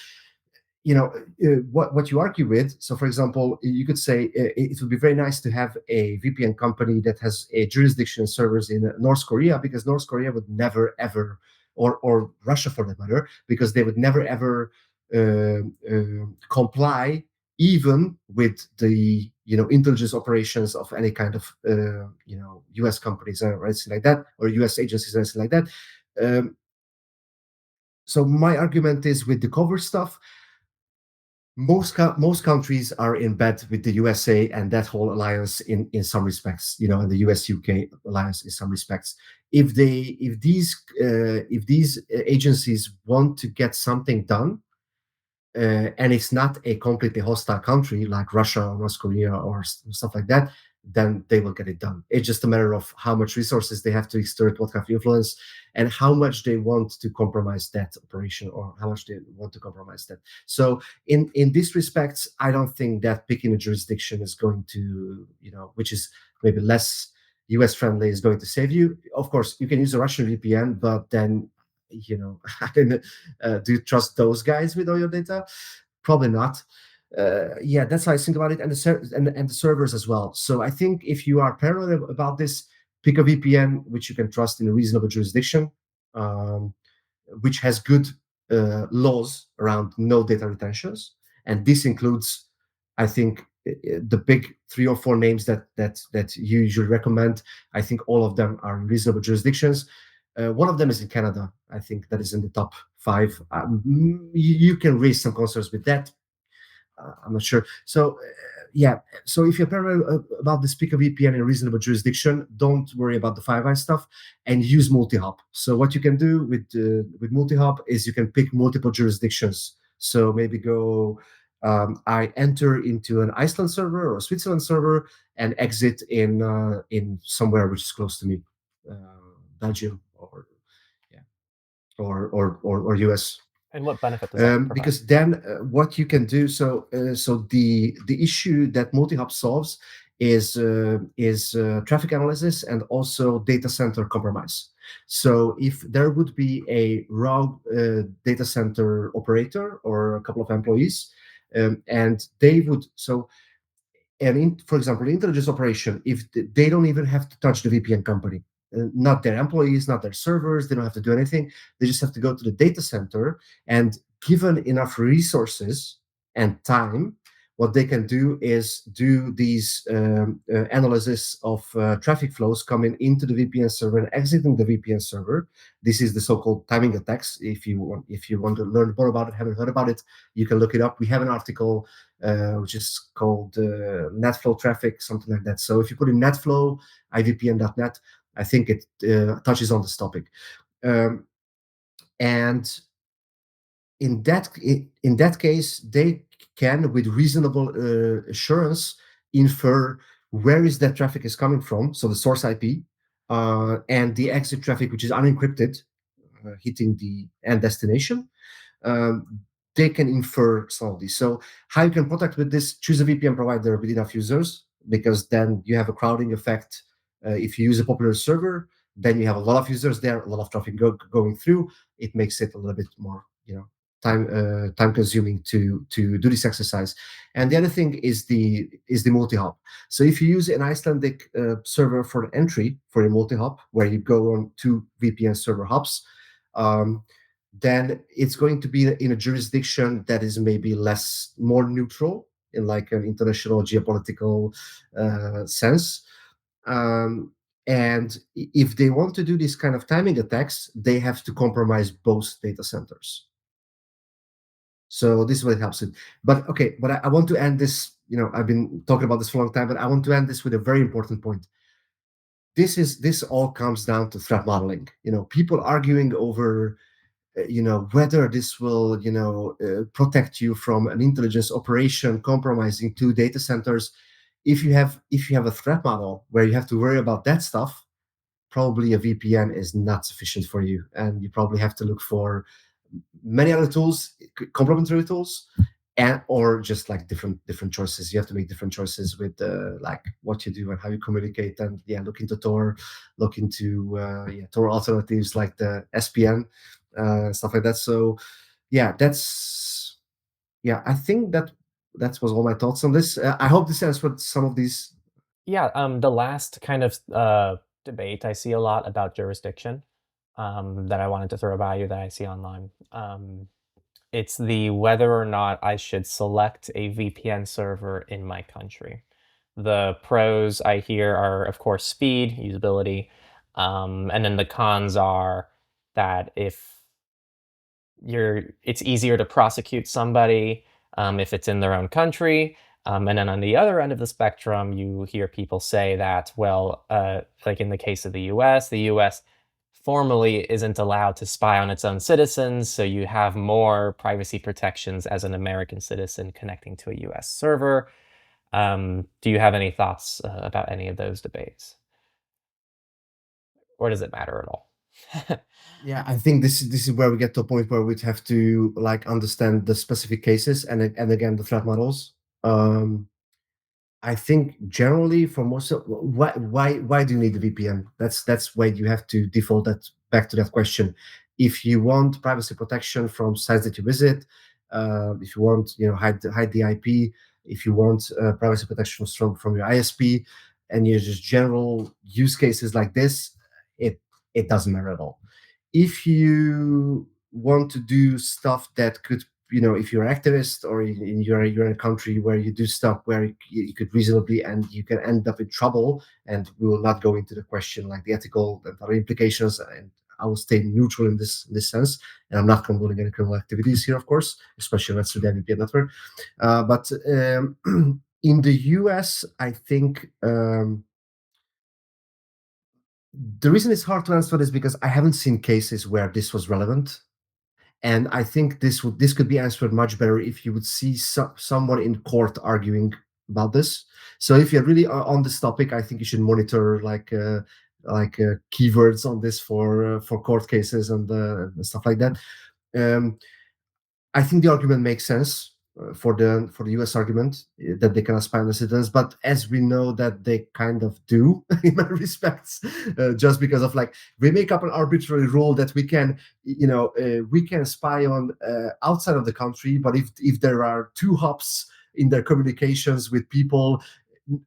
what you argue with. So, for example, you could say it would be very nice to have a VPN company that has a jurisdiction servers in North Korea, because North Korea would never ever, or Russia for that matter, because they would never ever comply even with the intelligence operations of any kind of U.S. companies or anything like that, or U.S. agencies or anything like that. So my argument is, with the cover stuff, most countries are in bed with the USA and that whole alliance in some respects, and the US UK alliance in some respects. If these agencies want to get something done, and it's not a completely hostile country like Russia or North Korea or stuff like that, then they will get it done. It's just a matter of how much resources they have to exert, what kind of influence, and how much they want to compromise that operation, or how much they want to compromise that. So in this respects, I don't think that picking a jurisdiction is going to, which is maybe less US friendly, is going to save you. Of course, you can use a Russian VPN, but then do you trust those guys with all your data? Probably not. Yeah, that's how I think about it, and the servers as well. So I think if you are paranoid about this, pick a VPN which you can trust in a reasonable jurisdiction, which has good laws around no data retentions, and this includes, I think, the big 3 or 4 names that you usually recommend. I think all of them are in reasonable jurisdictions. One of them is in Canada. I think that is in the top 5. You can raise some concerns with that. I'm not sure. So, yeah. So if you're paranoid about the speaker VPN in a reasonable jurisdiction, don't worry about the 5 eyes stuff, and use multi-hop. So what you can do with multi-hop is you can pick multiple jurisdictions. So maybe I enter into an Iceland server or a Switzerland server and exit in somewhere which is close to me, Belgium or US. And what benefit does that provide? Because then what you can do, so the issue that multi-hop solves is traffic analysis and also data center compromise. So if there would be a raw data center operator or a couple of employees, and they would for example, intelligence operation, if they don't even have to touch the VPN company, not their employees, not their servers, they don't have to do anything. They just have to go to the data center, and given enough resources and time, what they can do is do these analysis of traffic flows coming into the VPN server and exiting the VPN server. This is the so-called timing attacks. If you want to learn more about it, haven't heard about it, you can look it up. We have an article which is called NetFlow traffic, something like that. So if you put in NetFlow, IVPN.net, I think it touches on this topic. And in that case, they can, with reasonable assurance, infer where is that traffic is coming from, so the source IP, and the exit traffic, which is unencrypted, hitting the end destination. They can infer some of these. So how you can protect with this? Choose a VPN provider with enough users, because then you have a crowding effect. If you use a popular server, then you have a lot of users there, a lot of traffic going through. It makes it a little bit more, time consuming to do this exercise. And the other thing is the multi-hop. So if you use an Icelandic server for an entry for a multi-hop, where you go on 2 VPN server hops, then it's going to be in a jurisdiction that is maybe more neutral in like an international geopolitical sense. And if they want to do this kind of timing attacks, they have to compromise both data centers. So this is what it helps with. But okay, but I want to end this. I've been talking about this for a long time, but I want to end this with a very important point. This all comes down to threat modeling. People arguing over whether this will protect you from an intelligence operation compromising two data centers. If you have a threat model where you have to worry about that stuff, probably a VPN is not sufficient for you, and you probably have to look for many other tools, complementary tools, and or just like different choices. You have to make different choices with like what you do and how you communicate. And look into Tor, look into Tor alternatives like the SPN, stuff like that. So I think that was all my thoughts on this. I hope this answered some of these. Yeah, the last kind of debate I see a lot about jurisdiction, that I wanted to throw by you that I see online. It's the whether or not I should select a VPN server in my country. The pros I hear are, of course, speed, usability, and then the cons are that if it's easier to prosecute somebody if it's in their own country. And then on the other end of the spectrum, you hear people say that, well, like in the case of the US formally isn't allowed to spy on its own citizens, so you have more privacy protections as an American citizen connecting to a US server. Do you have any thoughts about any of those debates? Or does it matter at all? Yeah, I think this is where we get to a point where we'd have to like understand the specific cases and again the threat models. I think generally for most of why do you need a VPN? That's why you have to default that back to that question. If you want privacy protection from sites that you visit, if you want hide the IP, if you want privacy protection from your ISP, and your just general use cases like this, it doesn't matter at all. If you want to do stuff that could, if you're an activist or you're in a country where you do stuff where you could reasonably and you can end up in trouble, and we will not go into the question like the ethical and other implications, and I will stay neutral in this sense, and I'm not condoning any criminal activities here, of course, especially not through the IVPN network. But in the US, I think the reason it's hard to answer is because I haven't seen cases where this was relevant. And I think this could be answered much better if you would see someone in court arguing about this. So if you're really on this topic, I think you should monitor keywords on this for court cases and stuff like that. Um, I think the argument makes sense for the U.S. argument that they cannot spy on the citizens, but as we know that they kind of do in many respects, just because of like we make up an arbitrary rule that we can spy on outside of the country, but if there are two hops in their communications with people,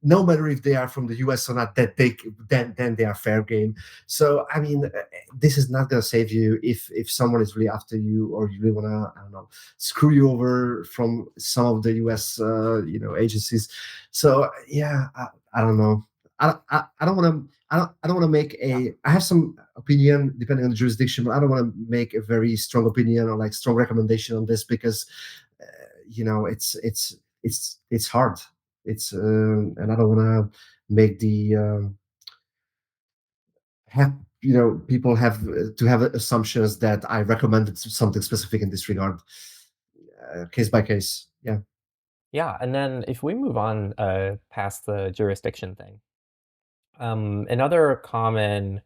no matter if they are from the US or not, that then they are fair game. So I mean, this is not going to save you if someone is really after you, or you really want to, I don't know, screw you over from some of the US agencies. So yeah, I don't know. I don't want to. I don't want to make a. I have some opinion depending on the jurisdiction, but I don't want to make a very strong opinion or like strong recommendation on this because, it's hard. And I don't want to make the have people have to have assumptions that I recommended something specific in this regard, case by case. Yeah. Yeah, and then if we move on past the jurisdiction thing, another common,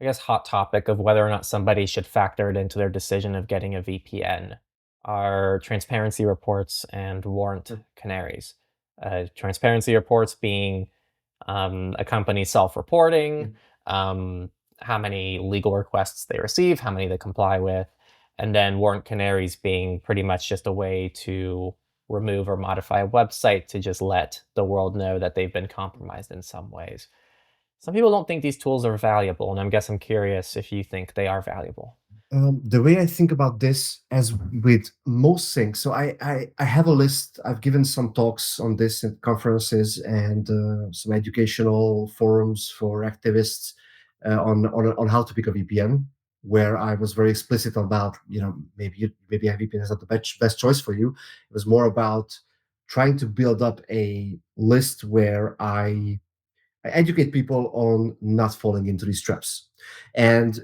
I guess, hot topic of whether or not somebody should factor it into their decision of getting a VPN are transparency reports and warrant canaries. Transparency reports being a company self-reporting, how many legal requests they receive, how many they comply with, and then warrant canaries being pretty much just a way to remove or modify a website to just let the world know that they've been compromised in some ways. Some people don't think these tools are valuable, and I'm curious if you think they are valuable. The way I think about this, as with most things, so I have a list. I've given some talks on this at conferences and some educational forums for activists on how to pick a VPN. where I was very explicit about, maybe IVPN is not the best choice for you. It was more about trying to build up a list where I educate people on not falling into these traps. And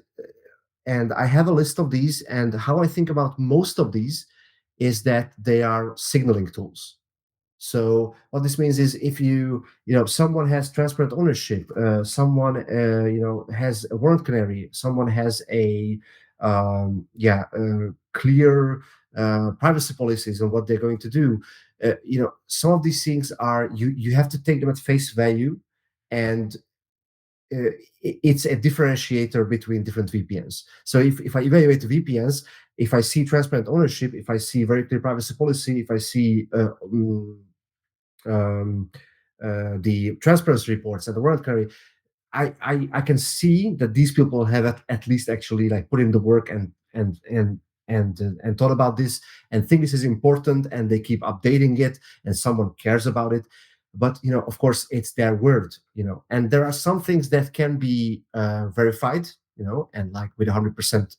and I have a list of these, and how I think about most of these is that they are signaling tools. So what this means is, if someone has transparent ownership, someone has a warrant canary, someone has a clear privacy policies on what they're going to do. Some of these things are, you have to take them at face value, and it's a differentiator between different VPNs. So if I evaluate the VPNs, if I see transparent ownership, if I see very clear privacy policy, if I see um, the transparency reports and the warrant canary, I can see that these people have at least actually like put in the work and thought about this and think this is important, and they keep updating it, and someone cares about it. But of course, it's their word, and there are some things that can be verified, and like with 100%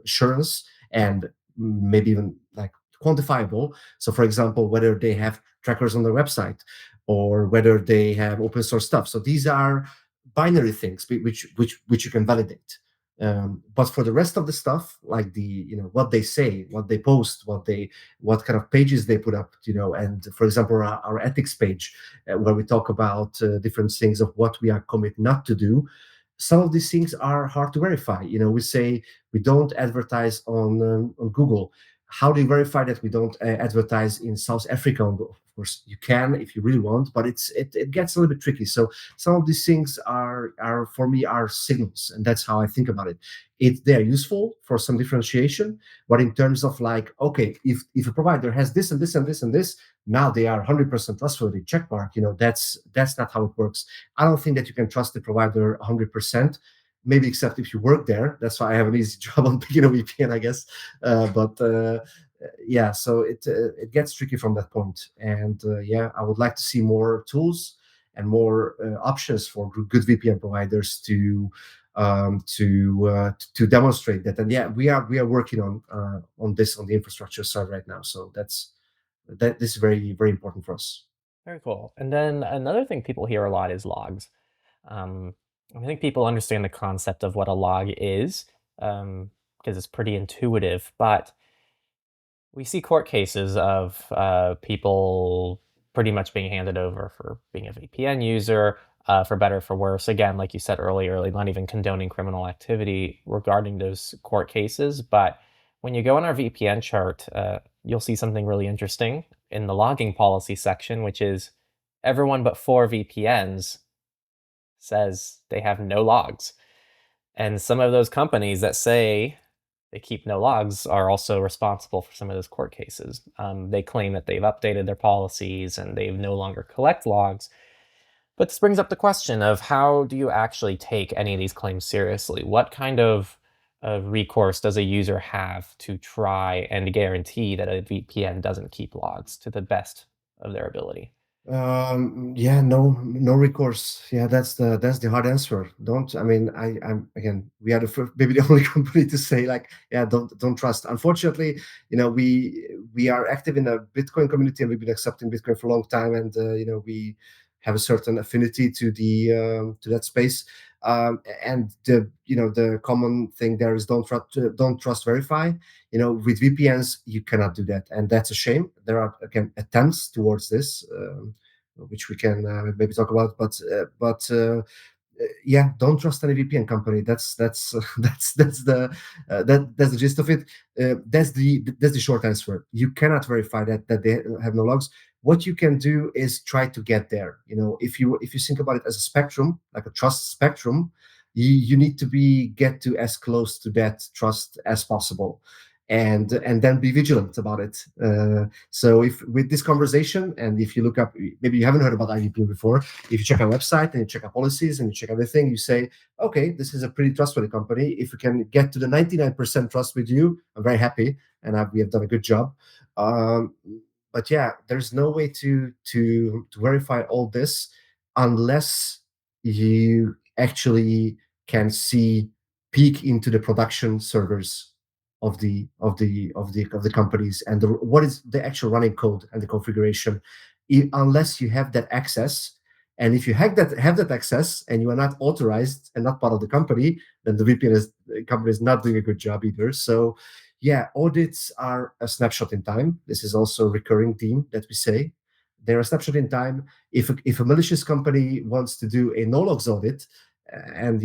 assurance, and maybe even like quantifiable. So for example, whether they have trackers on their website, or whether they have open source stuff. So these are binary things which you can validate. But for the rest of the stuff, like what they say, what they post, what kind of pages they put up, and for example, our ethics page, where we talk about different things of what we are commit not to do. Some of these things are hard to verify. We say we don't advertise on Google. How do you verify that we don't advertise in South Africa? Of course, you can if you really want, but it gets a little bit tricky. So some of these things are for me are signals, and that's how I think about it. They're useful for some differentiation, but in terms of like, okay, if a provider has this and this and this and this, now they are 100% trustworthy. Check mark. That's not how it works. I don't think that you can trust the provider 100%. Maybe except if you work there. That's why I have an easy job on picking a VPN, I guess. But yeah, so it gets tricky from that point. And I would like to see more tools and more options for good VPN providers to demonstrate that. And yeah, we are working on this on the infrastructure side right now. So this is very, very important for us. Very cool. And then another thing people hear a lot is logs. Um, I think people understand the concept of what a log is, because it's pretty intuitive, but we see court cases of people pretty much being handed over for being a VPN user, for better or for worse. Again, like you said earlier, like not even condoning criminal activity regarding those court cases. But when you go on our VPN chart, you'll see something really interesting in the logging policy section, which is everyone but 4 VPNs says they have no logs. And some of those companies that say they keep no logs are also responsible for some of those court cases. They claim that they've updated their policies and they no longer collect logs. But this brings up the question of, how do you actually take any of these claims seriously? What kind of recourse does a user have to try and guarantee that a VPN doesn't keep logs to the best of their ability? No recourse. Yeah, that's the hard answer. Don't I mean I'm again, we are the first, maybe the only company to say like, yeah, don't trust. Unfortunately, we are active in a Bitcoin community, and we've been accepting Bitcoin for a long time, and we have a certain affinity to that space. And the common thing there is don't trust, verify. With VPNs you cannot do that, and that's a shame. There are again attempts towards this, which we can maybe talk about, but don't trust any VPN company. That's that's the gist of it. That's the short answer. You cannot verify that they have no logs. What you can do is try to get there. If you think about it as a spectrum, like a trust spectrum, you need to get to as close to that trust as possible, and then be vigilant about it. So if with this conversation, and if you look up, maybe you haven't heard about IVPN before, if you check our website and you check our policies and you check everything, you say, okay, this is a pretty trustworthy company. If we can get to the 99% trust with you, I'm very happy, and we have done a good job. But yeah, there's no way to verify all this unless you actually can see peek into the production servers of the companies and what is the actual running code and the configuration, unless you have that access. And if you have that access and you are not authorized and not part of the company, then the company is not doing a good job either. So yeah, audits are a snapshot in time. This is also a recurring theme that we say. They're a snapshot in time. If a malicious company wants to do a no logs audit and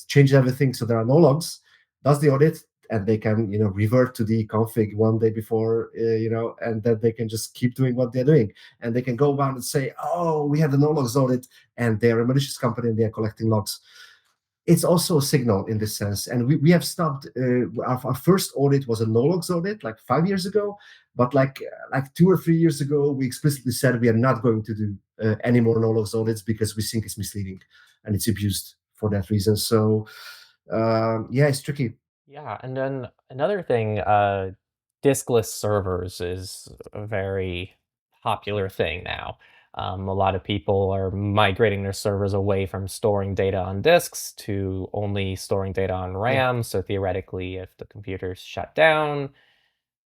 change everything so there are no logs, does the audit, and they can revert to the config one day before, and then they can just keep doing what they're doing, and they can go around and say, oh, we had the no logs audit, and they're a malicious company and they're collecting logs. It's also a signal in this sense, and we have stopped. Our first audit was a no logs audit like 5 years ago, but like 2 or 3 years ago, we explicitly said we are not going to do any more no logs audits because we think it's misleading and it's abused for that reason. So yeah, it's tricky. Yeah, and then another thing, diskless servers is a very popular thing now. A lot of people are migrating their servers away from storing data on disks to only storing data on RAM. So theoretically, if the computer's shut down,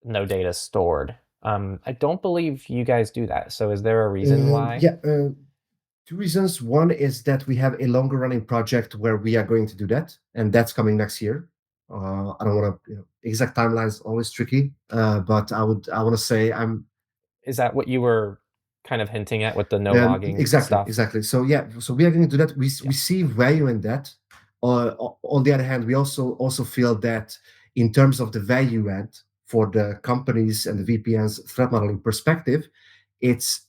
no data is stored. I don't believe you guys do that. So is there a reason why? Yeah, two reasons. One is that we have a longer running project where we are going to do that, and that's coming next year. I don't want to, exact timelines always tricky, but I want to say Is that what you were kind of hinting at with the no logging stuff? exactly. So yeah, so we are going to do that. We see value in that. On the other hand, we also feel that in terms of the value add for the companies and the VPNs threat modeling perspective, it's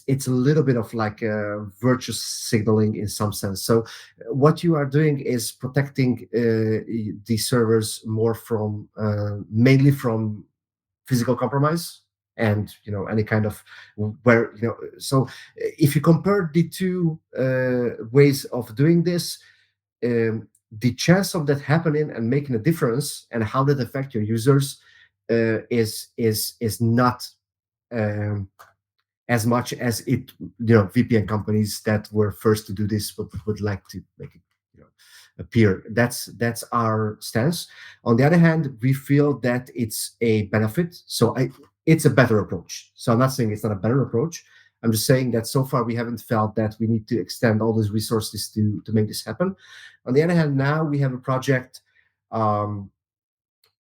a little bit of like a virtuous signaling in some sense. So what you are doing is protecting the servers more from mainly from physical compromise and any kind of where so if you compare the two ways of doing this, the chance of that happening and making a difference and how that affect your users is not um, as much as it VPN companies that were first to do this would like to make it appear. That's our stance. On the other hand, we feel that it's a benefit, so it's a better approach. So I'm not saying it's not a better approach. I'm just saying that so far we haven't felt that we need to extend all those resources to make this happen. On the other hand, now we have a project.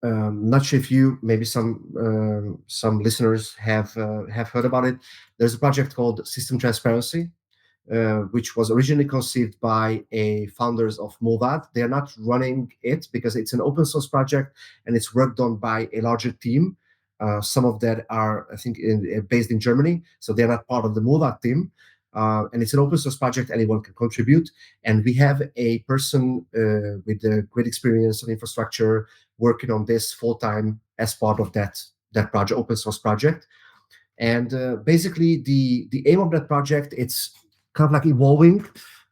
Not sure if you, maybe some listeners have heard about it. There's a project called System Transparency, which was originally conceived by a founders of Movad. They are not running it because it's an open source project and it's worked on by a larger team. Some of that are, I think, based in Germany, so they're not part of the Movad team. And it's an open source project, anyone can contribute. And we have a person with a great experience on infrastructure working on this full time as part of that project, open source project. And basically, the aim of that project, it's kind of like evolving,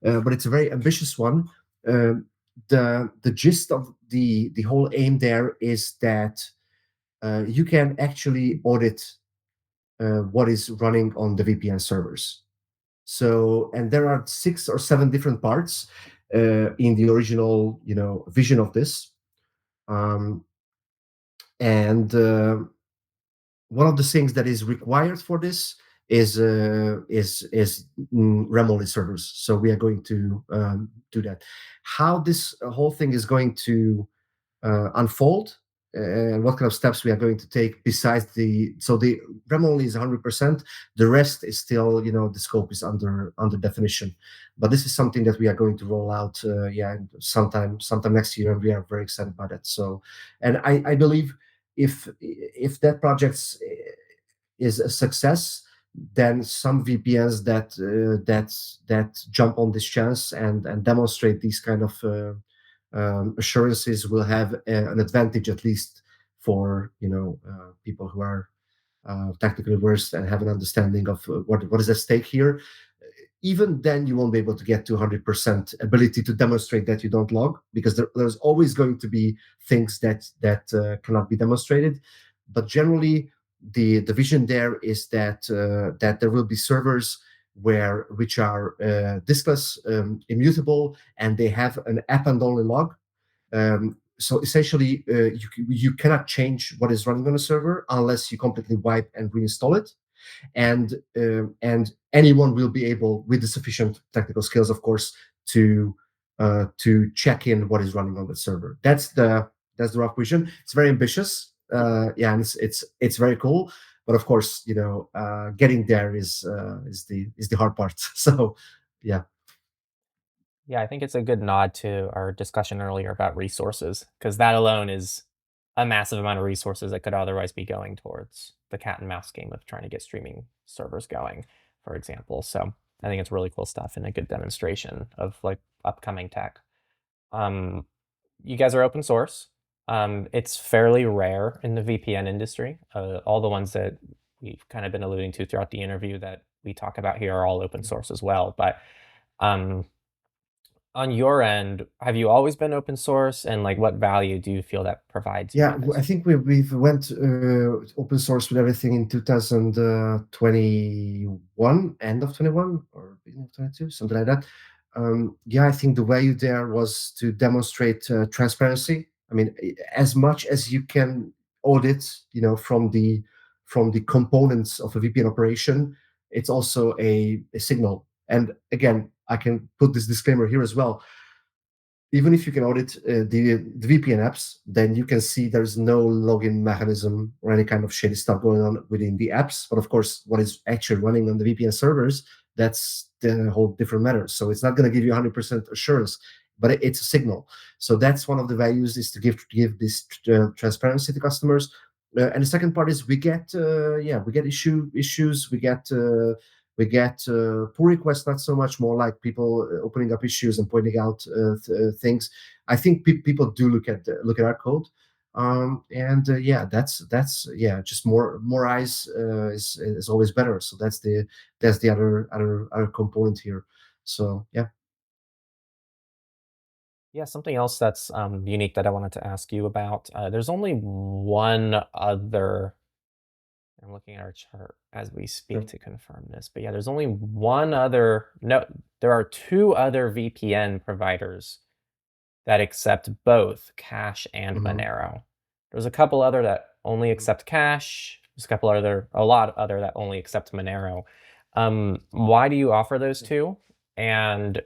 but it's a very ambitious one. The gist of the whole aim there is that you can actually audit what is running on the VPN servers. So, and there are 6 or 7 different parts in the original, vision of this. And one of the things that is required for this is RAM-only servers. So we are going to do that. How this whole thing is going to unfold and what kind of steps we are going to take besides the RAM only is 100%. The rest is still, the scope is under definition. But this is something that we are going to roll out, sometime next year, and we are very excited about it. So, and I believe if that project is a success, then some VPNs that jump on this chance and demonstrate these kind of assurances will have an advantage, at least for people who are technically versed and have an understanding of what is at stake here. Even then, you won't be able to get to 100% ability to demonstrate that you don't log, because there's always going to be things that cannot be demonstrated. But generally, the vision there is that there will be servers which are diskless, immutable, and they have an app and only log. So essentially, you cannot change what is running on a server unless you completely wipe and reinstall it, and anyone will be able, with the sufficient technical skills, of course, to check in what is running on the server. That's the rough vision. It's very ambitious, yeah, and it's very cool. But of course, getting there is the hard part. So, yeah. Yeah, I think it's a good nod to our discussion earlier about resources, because that alone is a massive amount of resources that could otherwise be going towards the cat and mouse game of trying to get streaming servers going, for example. So I think it's really cool stuff and a good demonstration of like upcoming tech. Um, you guys are open source. It's fairly rare in the VPN industry. All the ones that we've kind of been alluding to throughout the interview that we talk about here are all open source as well. But um, on your end, have you always been open source, and like what value do you feel that provides you Yeah, I guys? think we've went open source with everything in 2021, end of 21 or beginning of 22, something like that. Yeah, I think the value there was to demonstrate transparency. I mean, as much as you can audit, from the components of a VPN operation, it's also a signal. And again, I can put this disclaimer here as well. Even if you can audit the VPN apps, then you can see there's no login mechanism or any kind of shady stuff going on within the apps. But of course, what is actually running on the VPN servers, that's the whole different matter. So it's not going to give you 100% assurance, but it's a signal. So that's one of the values, is to give this transparency to customers. And the second part is we get issues, we get pull requests, not so much, more like people opening up issues and pointing out things. I think people do look at our code, and yeah, that's yeah, just more eyes is always better. So that's the other component here. So yeah. Yeah, something else that's unique that I wanted to ask you about. There's only one other. I'm looking at our chart as we speak Sure. to confirm this, but yeah, there's only one other. No, there are two other VPN providers that accept both cache and Mhm. Monero. There's a couple other that only accept cache. There's a lot other that only accept Monero. Why do you offer those two? And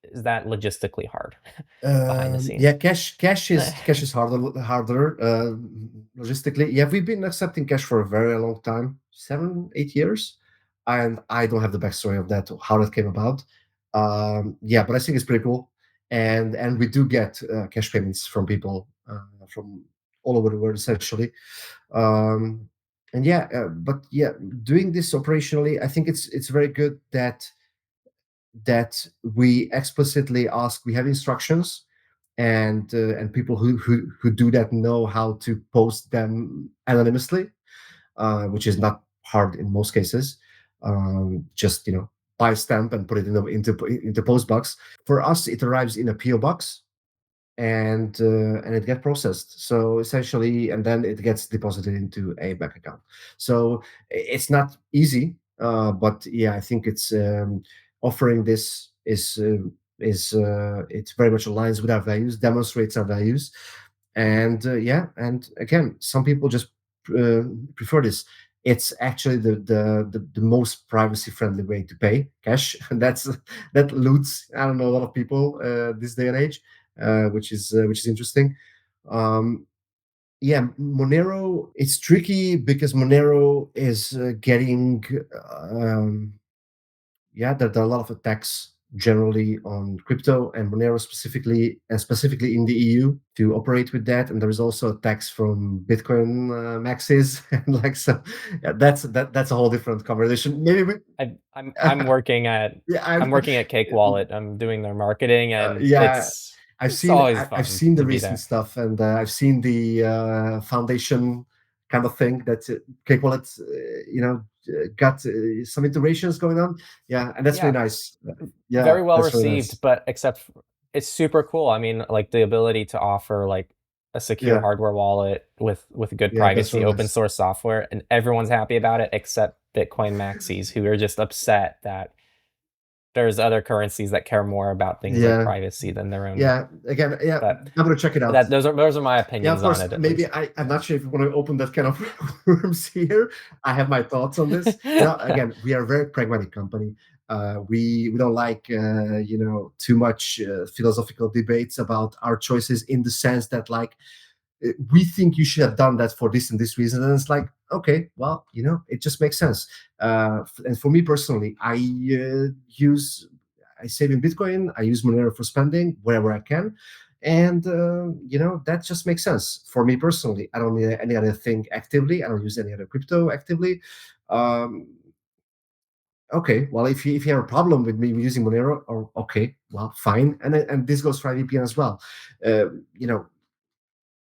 is that logistically hard behind the scenes? Yeah, cache is harder logistically. Yeah, we've been accepting cache for a very long time, 7, 8 years, and I don't have the backstory of that, how that came about. Yeah, but I think it's pretty cool, and we do get cache payments from people from all over the world, essentially. Um, and yeah, but yeah, doing this operationally, I think it's very good that we explicitly ask. We have instructions, and people who do that know how to post them anonymously, which is not hard in most cases. Just buy a stamp and put it into post box. For us, it arrives in a PO box, and it gets processed. So essentially, and then it gets deposited into a bank account. So it's not easy, but yeah, I think it's offering this is it very much aligns with our values, demonstrates our values, and yeah, and again, some people just uh, prefer this. It's actually the most privacy friendly way to pay cash, and that loots, I don't know, a lot of people this day and age, which is interesting. Um, yeah, Monero, it's tricky because Monero is getting yeah, there are a lot of attacks generally on crypto and Monero specifically, and specifically in the EU to operate with that. And there is also attacks from Bitcoin maxis and like so. Yeah, that's a whole different conversation. Maybe I'm working at yeah, I'm working at Cake Wallet. I'm doing their marketing, and yeah. I've it's seen always I, I've fun seen the to be recent there. stuff, and I've seen the foundation kind of thing that Cake Wallet, got some iterations going on. Yeah, and that's really Yeah, nice. Yeah, very well that's really received, nice. but it's super cool. I mean, like the ability to offer like a secure Yeah, hardware wallet with good yeah, that's privacy, really open nice. source software, and everyone's happy about it except Bitcoin maxis, who are just upset that there's other currencies that care more about things like privacy than their own. Yeah, again, But I'm gonna check it out. those are my opinions on it. Maybe I'm not sure if you want to open that kind of rooms here. I have my thoughts on this. Again, we are a very pragmatic company. We don't like too much philosophical debates about our choices, in the sense that, like, we think you should have done that for this and this reason, and it's like, okay, well, it just makes sense. And for me personally, I save in Bitcoin. I use Monero for spending wherever I can, and that just makes sense for me personally. I don't need any other thing actively. I don't use any other crypto actively. Okay, well, if you have a problem with me using Monero, or okay, well, fine. And this goes for IVPN as well.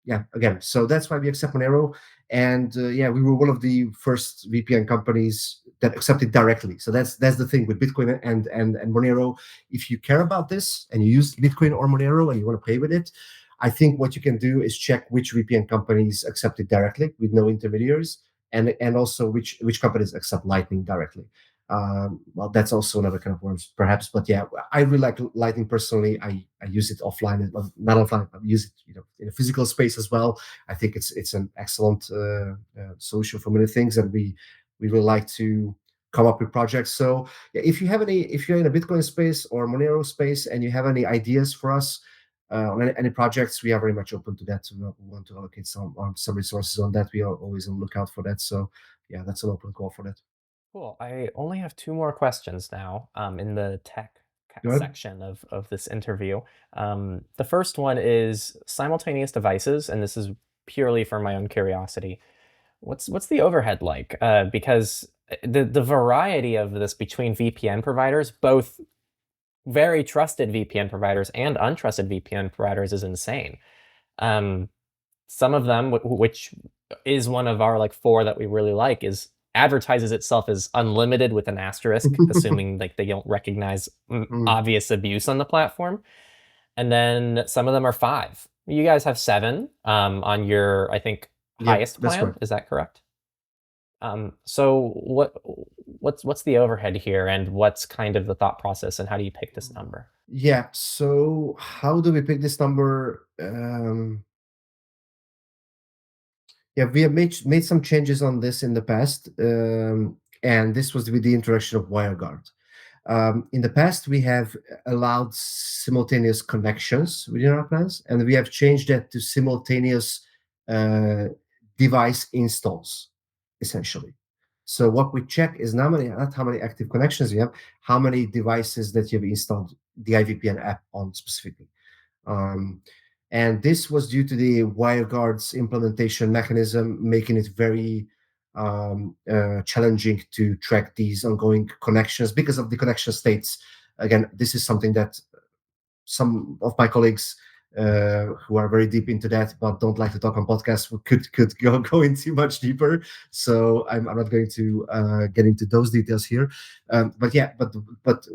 Yeah, again, so that's why we accept Monero. And we were one of the first VPN companies that accepted directly. So that's the thing with Bitcoin and Monero. If you care about this and you use Bitcoin or Monero and you want to play with it, I think what you can do is check which VPN companies accept it directly with no intermediaries, and also which companies accept Lightning directly. Well, that's also another kind of worms, perhaps. But yeah, I really like Lightning personally. I use it offline, not offline. I use it, in a physical space as well. I think it's an excellent solution for many things, and we really like to come up with projects. So yeah, if you're in a Bitcoin space or Monero space, and you have any ideas for us on any projects, we are very much open to that. We want to allocate some resources on that. We are always on the lookout for that. So yeah, that's an open call for that. Cool. I only have two more questions now in the tech section of this interview. The first one is simultaneous devices, and this is purely for my own curiosity. What's the overhead like? Because the variety of this between VPN providers, both very trusted VPN providers and untrusted VPN providers, is insane. Some of them, which is one of our like four that we really like, is advertises itself as unlimited with an asterisk, assuming like they don't recognize obvious abuse on the platform. And then some of them are 5. You guys have 7 on your, I think, highest plan. Right. Is that correct? So what's the overhead here, and what's kind of the thought process, and how do you pick this number? Yeah. So how do we pick this number? Yeah, we have made some changes on this in the past, and this was with the introduction of WireGuard. In the past, we have allowed simultaneous connections within our plans, and we have changed that to simultaneous device installs, essentially. So what we check is not how many active connections you have, how many devices that you've installed the IVPN app on specifically. And this was due to the WireGuard's implementation mechanism, making it very challenging to track these ongoing connections because of the connection states. Again, this is something that some of my colleagues who are very deep into that but don't like to talk on podcasts could go into much deeper. So I'm not going to get into those details here. But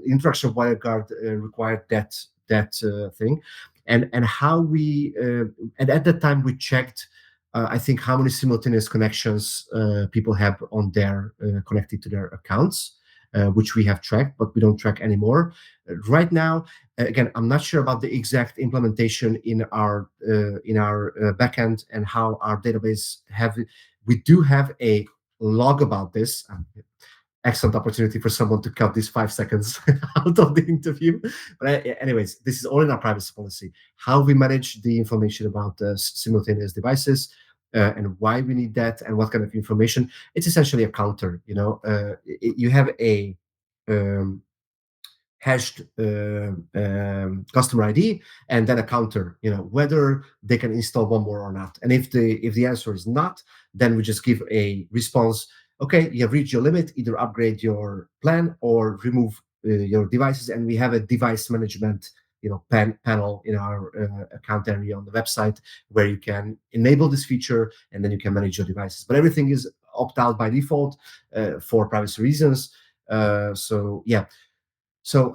introduction of WireGuard required that thing, and how we and at that time we checked. I think how many simultaneous connections people have on their connected to their accounts, which we have tracked, but we don't track anymore. Right now, again, I'm not sure about the exact implementation in our backend and how our database have. We do have a log about this. Excellent opportunity for someone to cut these 5 seconds out of the interview. But anyways, this is all in our privacy policy. How we manage the information about simultaneous devices and why we need that and what kind of information. It's essentially a counter. You have a hashed customer ID and then a counter, whether they can install one more or not. And if the answer is not, then we just give a response. Okay, you have reached your limit. Either upgrade your plan or remove your devices. And we have a device management, panel in our account area on the website where you can enable this feature and then you can manage your devices. But everything is opt out by default for privacy reasons. So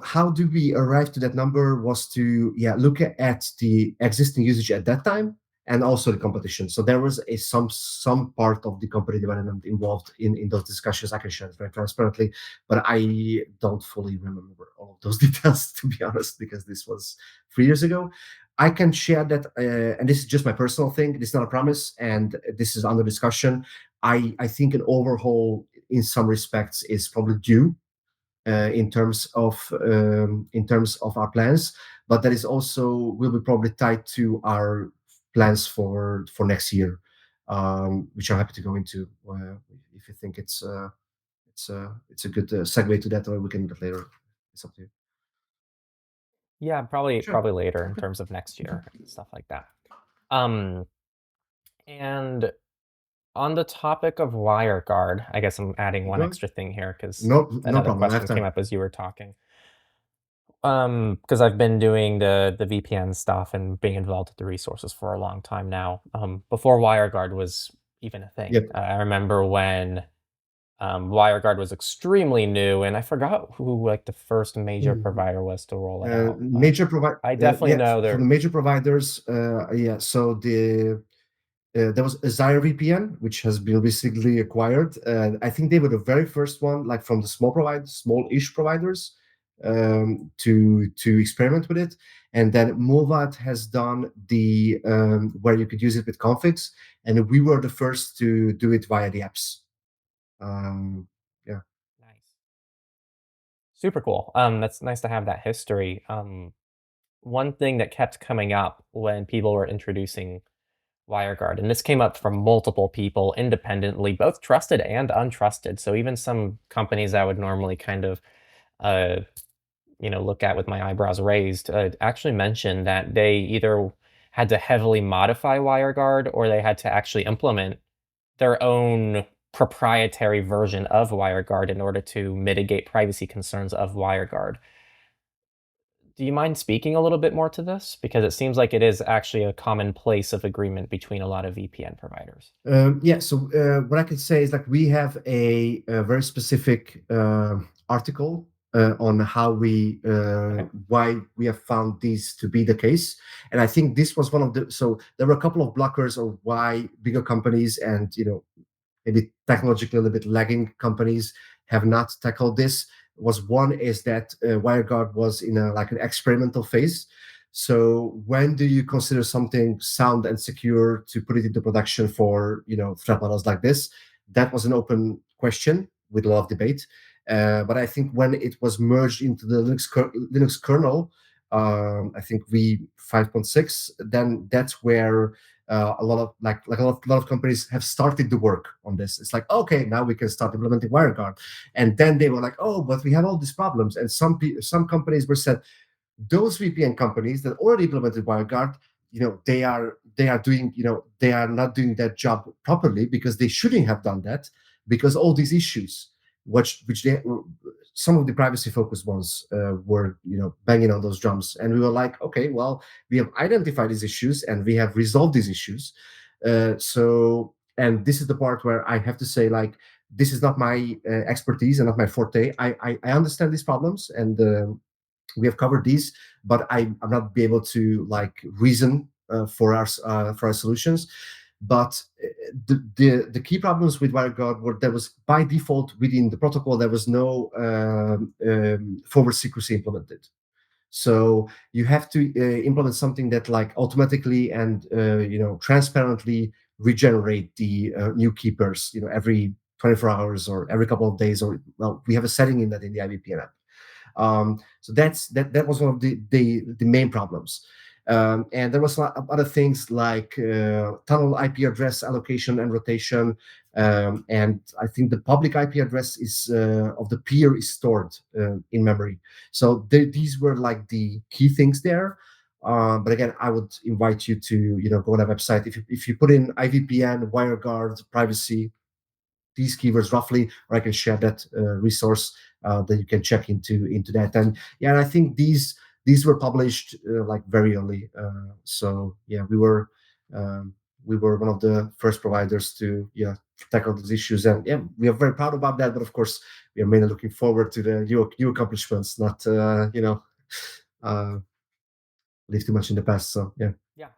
how do we arrive to that number was to look at the existing usage at that time and also the competition. So there was some part of the company development involved in those discussions. I can share it very transparently, but I don't fully remember all of those details, to be honest, because this was 3 years ago. I can share that, and this is just my personal thing. This is not a promise, and this is under discussion. I think an overhaul in some respects is probably due in terms of our plans, but that is also will be probably tied to our plans for next year, which I'm happy to go into if you think it's a good segue to that, or we can do that later. It's up to you. Yeah, probably Sure. later in Okay. terms of next Okay. year and stuff like that. Um, and on the topic of WireGuard, I guess I'm adding one Go ahead. extra thing here because No another problem. I have question came time. up as you were talking. Because I've been doing the VPN stuff and being involved with the resources for a long time now. Before WireGuard was even a thing. Yep. I remember when WireGuard was extremely new, and I forgot who like the first major Mhm. provider was to roll it out, but Major provider. I definitely Yeah, know for the there. major providers. Yeah. So there was a Zyre VPN, which has been recently acquired. I think they were the very first one, like from the small-ish providers, to experiment with it. And then Movat has done the where you could use it with configs, and we were the first to do it via the apps. Yeah. Nice. Super cool. That's nice to have that history. One thing that kept coming up when people were introducing WireGuard, and this came up from multiple people independently, both trusted and untrusted. So even some companies I would normally kind of, uh, look at with my eyebrows raised, actually mentioned that they either had to heavily modify WireGuard or they had to actually implement their own proprietary version of WireGuard in order to mitigate privacy concerns of WireGuard. Do you mind speaking a little bit more to this? Because it seems like it is actually a common place of agreement between a lot of VPN providers. Yeah. So what I could say is like we have a very specific article on how Okay. why we have found this to be the case, and I think this was one of the. So there were a couple of blockers of why bigger companies and maybe technologically a little bit lagging companies have not tackled this. Was one is that WireGuard was in an experimental phase. So when do you consider something sound and secure to put it into production for threat models like this? That was an open question with a lot of debate. But I think when it was merged into the Linux kernel, I think v 5.6, then that's where a lot of a lot of companies have started the work on this. It's like, okay, now we can start implementing WireGuard, and then they were like, oh, but we have all these problems, and some companies were said those VPN companies that already implemented WireGuard, they are not doing that job properly because they shouldn't have done that because all these issues, which they some of the privacy focused ones were banging on those drums, and we were like, okay, well, we have identified these issues and we have resolved these issues. And this is the part where I have to say, like, this is not my expertise and not my forte. I understand these problems, and we have covered these, but I'm not be able to like reason for our solutions. But the key problems with WireGuard were there was by default within the protocol there was no forward secrecy implemented. So you have to implement something that like automatically and transparently regenerate the new keepers every 24 hours or every couple of days, or well, we have a setting in that in the IVPN app. So that was one of the main problems. And there was a lot of other things like tunnel IP address allocation and rotation. And I think the public IP address is of the peer is stored in memory. So these were like the key things there. But again, I would invite you to go on our website. If you put in IVPN, WireGuard, privacy, these keywords roughly, or I can share that resource that you can check into that. And yeah, and I think these were published like very early. So yeah, we were one of the first providers to tackle these issues, and yeah, we are very proud about that. But of course, we are mainly looking forward to the new accomplishments, not uh, live too much in the past. So yeah. Yeah.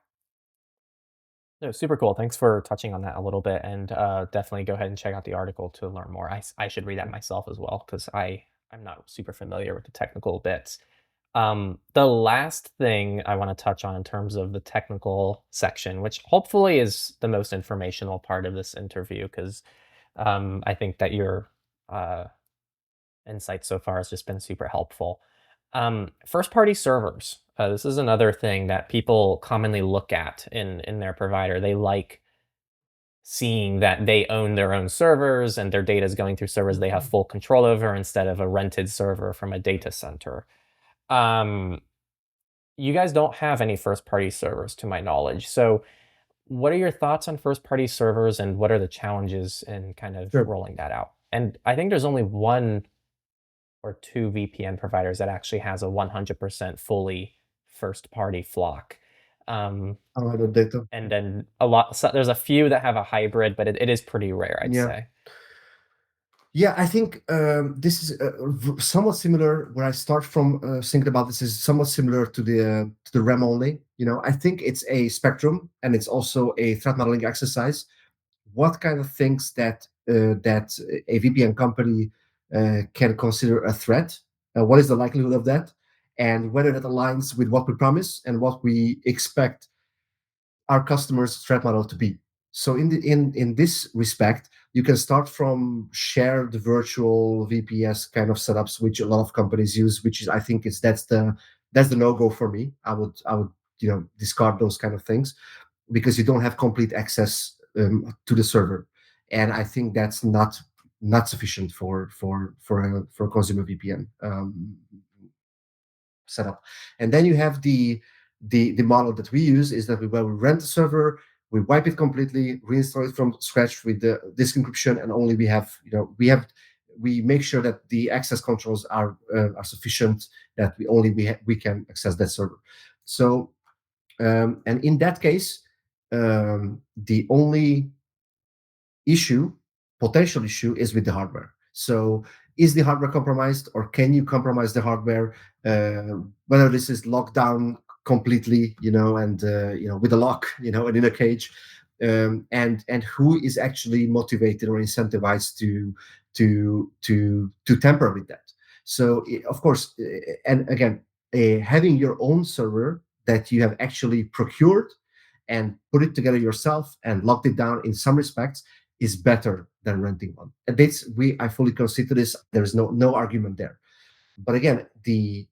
No, super cool. Thanks for touching on that a little bit, and definitely go ahead and check out the article to learn more. I should read that myself as well because I'm not super familiar with the technical bits. The last thing I want to touch on in terms of the technical section, which hopefully is the most informational part of this interview, because I think that your uh, insight so far has just been super helpful. First-party servers. This is another thing that people commonly look at in their provider. They like seeing that they own their own servers and their data is going through servers they have full control over instead of a rented server from a data center. Um, you guys don't have any first-party servers, to my knowledge. So, what are your thoughts on first-party servers, and what are the challenges in kind of Sure. rolling that out? And I think there's only one or two VPN providers that actually has a 100% fully first-party flock. Um, A lot of data. and then there's a few that have a hybrid, but it is pretty rare, I'd Yeah. say. Yeah, I think this is somewhat similar. Where I start from thinking about this is somewhat similar to the RAM only. I think it's a spectrum, and it's also a threat modeling exercise. What kind of things that a VPN company can consider a threat? What is the likelihood of that? And whether that aligns with what we promise and what we expect our customers' threat model to be. So in this respect, you can start from shared virtual VPS kind of setups, which a lot of companies use, which is I think is that's the no go for me. I would discard those kind of things because you don't have complete access to the server, and I think that's not sufficient for a consumer VPN setup. And then you have the model that we use is that when we rent the server, we wipe it completely, reinstall it from scratch with the disk encryption, and only we make sure that the access controls are sufficient, that we can access that server. So and in that case, the only issue, potential issue, is with the hardware. So is the hardware compromised, or can you compromise the hardware? Whether this is locked down completely, and with a lock, and in a cage, and who is actually motivated or incentivized to tamper with that. So of course, and again, having your own server that you have actually procured and put it together yourself and locked it down in some respects is better than renting one. And this I fully consider this. There is no argument there. But again, the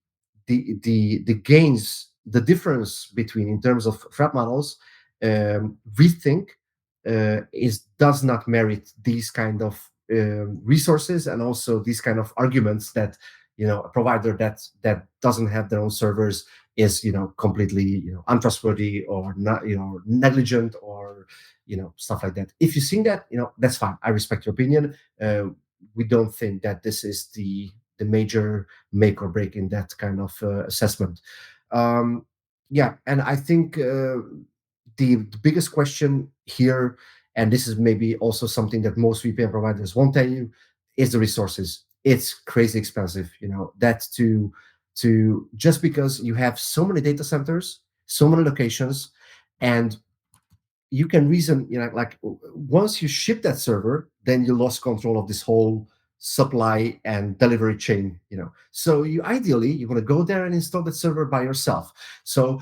gains, the difference between in terms of threat models, we think is does not merit these kind of resources, and also these kind of arguments that a provider that doesn't have their own servers is completely untrustworthy, or not negligent, or stuff like that. If you think that, that's fine. I respect your opinion. We don't think that this is the major make or break in that kind of assessment. Yeah, and I think the biggest question here, and this is maybe also something that most VPN providers won't tell you, is the resources. It's crazy expensive. That's to just because you have so many data centers, so many locations, and you can reason, like once you ship that server, then you lost control of this whole supply and delivery chain. So you want to go there and install that server by yourself. So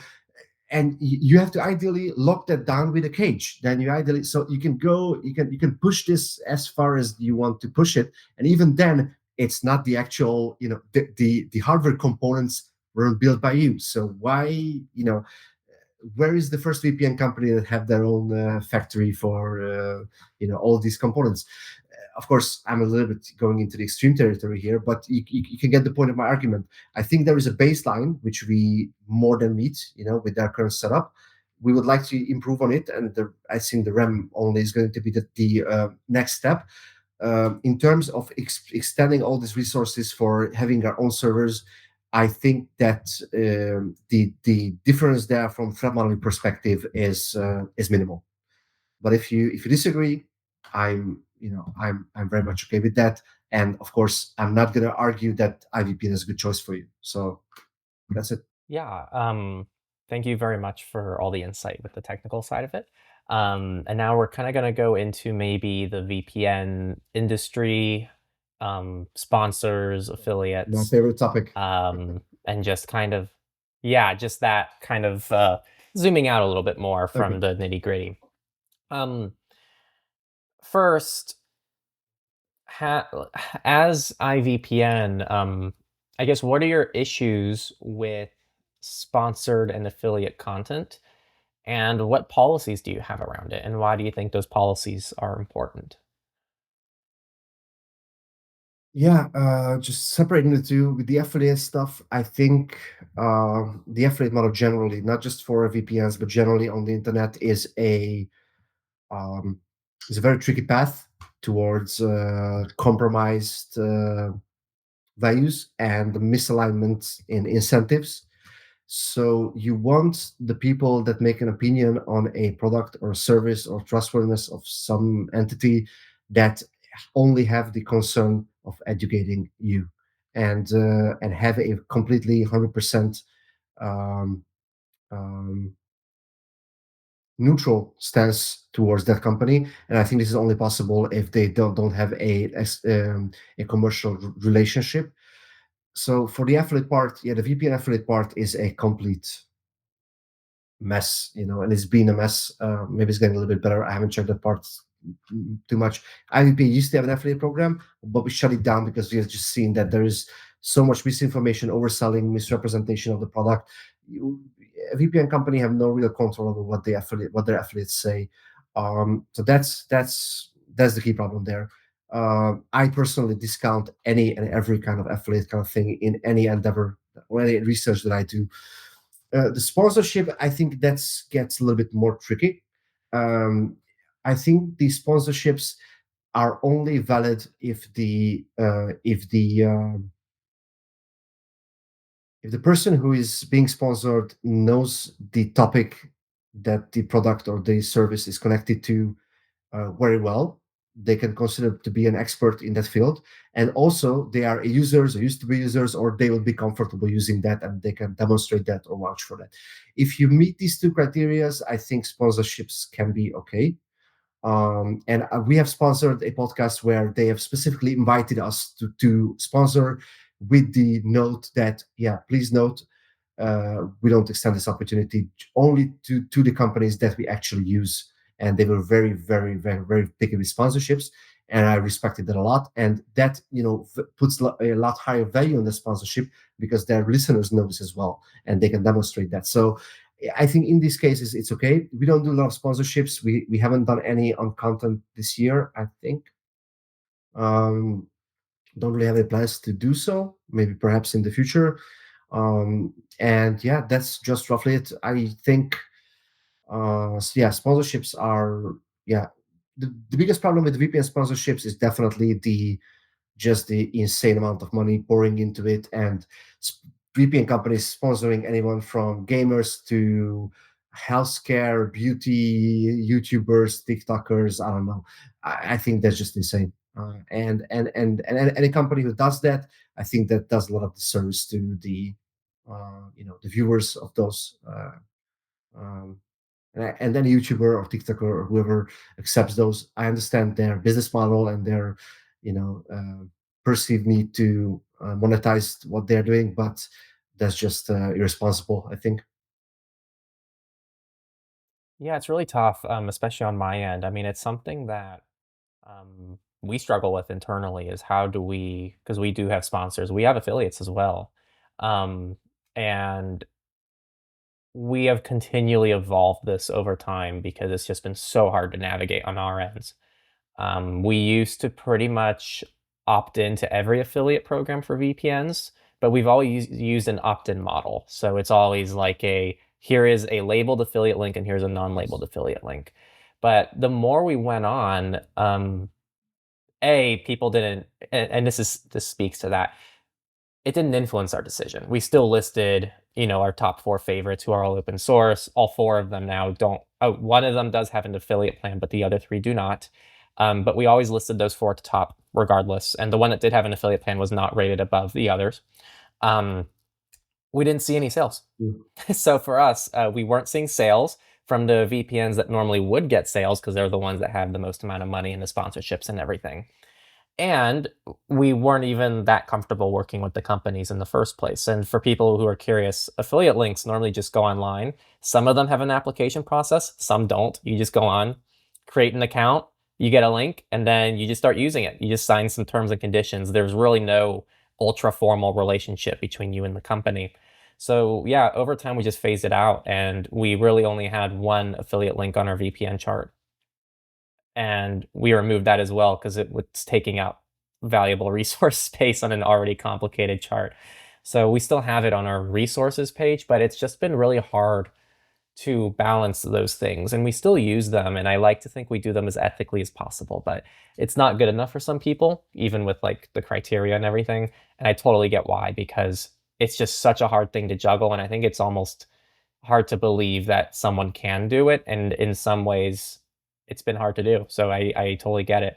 and you have to ideally lock that down with a cage. Then you ideally, so you can push this as far as you want to push it, and even then it's not the actual, the hardware components weren't built by you. So why, where is the first VPN company that have their own factory for all these components? Of course, I'm a little bit going into the extreme territory here, but you can get the point of my argument. I think there is a baseline which we more than meet, with our current setup. We would like to improve on it, and I think the RAM only is going to be the next step. In terms of extending all these resources for having our own servers, I think that the difference there from threat modeling perspective is minimal. But if you disagree, I'm very much okay with that. And of course, I'm not going to argue that IVPN is a good choice for you. So that's it. Yeah. Thank you very much for all the insight with the technical side of it. And now we're kind of going to go into maybe the VPN industry, sponsors, My affiliates, favorite topic. and just kind of, yeah, just that kind of zooming out a little bit more Okay. from the nitty gritty. Um, First, as IVPN, I guess what are your issues with sponsored and affiliate content? And what policies do you have around it? And why do you think those policies are important? Yeah, just separating the two with the affiliate stuff. I think the affiliate model generally, not just for VPNs, but generally on the internet, um, is a very tricky path towards compromised values and misalignment in incentives. So you want the people that make an opinion on a product or service or trustworthiness of some entity that only have the concern of educating you and have a completely 100% um, um, neutral stance towards that company. And I think this is only possible if they don't have a commercial relationship. So for the affiliate part, yeah, the VPN affiliate part is a complete mess, and it's been a mess. Maybe it's getting a little bit better. I haven't checked that part too much. IVP used to have an affiliate program, but we shut it down because we have just seen that there is so much misinformation, overselling, misrepresentation of the product. A VPN company have no real control over what their affiliates say. So that's the key problem there. I personally discount any and every kind of affiliate kind of thing in any endeavor or any research that I do. The sponsorship, I think that gets a little bit more tricky. Um, I think the sponsorships are only valid if the person who is being sponsored knows the topic that the product or the service is connected to very well. They can consider to be an expert in that field, and also they are users or used to be users, or they will be comfortable using that and they can demonstrate that or vouch for that. If you meet these two criteria, I think sponsorships can be okay. And we have sponsored a podcast where they have specifically invited us to sponsor with the note that, yeah, please note, we don't extend this opportunity only to the companies that we actually use. And they were very, very, very, very picky with sponsorships, and I respected that a lot. And that puts a lot higher value on the sponsorship because their listeners know this as well, and they can demonstrate that. So I think in these cases it's okay. We don't do a lot of sponsorships. We haven't done any on content this year, I think. Um, don't really have any plans to do so. Maybe perhaps in the future. And yeah, that's just roughly it. I think yeah, sponsorships are, yeah, the biggest problem with VPN sponsorships is definitely the insane amount of money pouring into it, and VPN companies sponsoring anyone from gamers to healthcare, beauty, YouTubers, TikTokers. I don't know. I think that's just insane. And any company who does that, I think that does a lot of disservice to the viewers of those. Um, and any YouTuber or TikToker or whoever accepts those, I understand their business model and their, you know, uh, perceived need to monetize what they're doing, but that's just irresponsible, I think. Yeah, it's really tough, especially on my end. I mean, it's something that we struggle with internally is how do we, because we do have sponsors, we have affiliates as well. Um, and we have continually evolved this over time because it's just been so hard to navigate on our ends. We used to pretty much opt into every affiliate program for VPNs, but we've always used an opt-in model. So it's always like here is a labeled affiliate link and here's a non-labeled affiliate link. But the more we went on, people didn't, and this speaks to that. It didn't influence our decision. We still listed, our top 4 favorites who are all open source. All 4 of them now don't. Oh, one of them does have an affiliate plan, but the other 3 do not. But we always listed those 4 at the top regardless. And the one that did have an affiliate plan was not rated above the others. We didn't see any sales. Mm. So for us, we weren't seeing sales from the VPNs that normally would get sales because they're the ones that have the most amount of money in the sponsorships and everything. And we weren't even that comfortable working with the companies in the first place. And for people who are curious, affiliate links normally just go online. Some of them have an application process, some don't. You just go on, create an account, you get a link, and then you just start using it. You just sign some terms and conditions. There's really no ultra formal relationship between you and the company. So yeah, over time we just phased it out, and we really only had one affiliate link on our VPN chart. And we removed that as well because it was taking out valuable resource space on an already complicated chart. So we still have it on our resources page, but it's just been really hard to balance those things. And we still use them, and I like to think we do them as ethically as possible, but it's not good enough for some people, even with like the criteria and everything. And I totally get why, because it's just such a hard thing to juggle. And I think it's almost hard to believe that someone can do it. And in some ways, it's been hard to do. So I totally get it.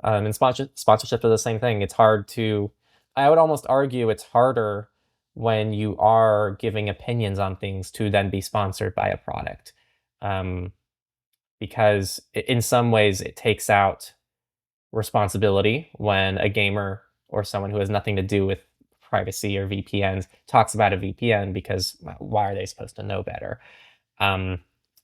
And sponsorship are the same thing. It's hard to, I would almost argue it's harder when you are giving opinions on things to then be sponsored by a product. Because in some ways it takes out responsibility when a gamer or someone who has nothing to do with privacy or VPNs talks about a VPN, because why are they supposed to know better? Um,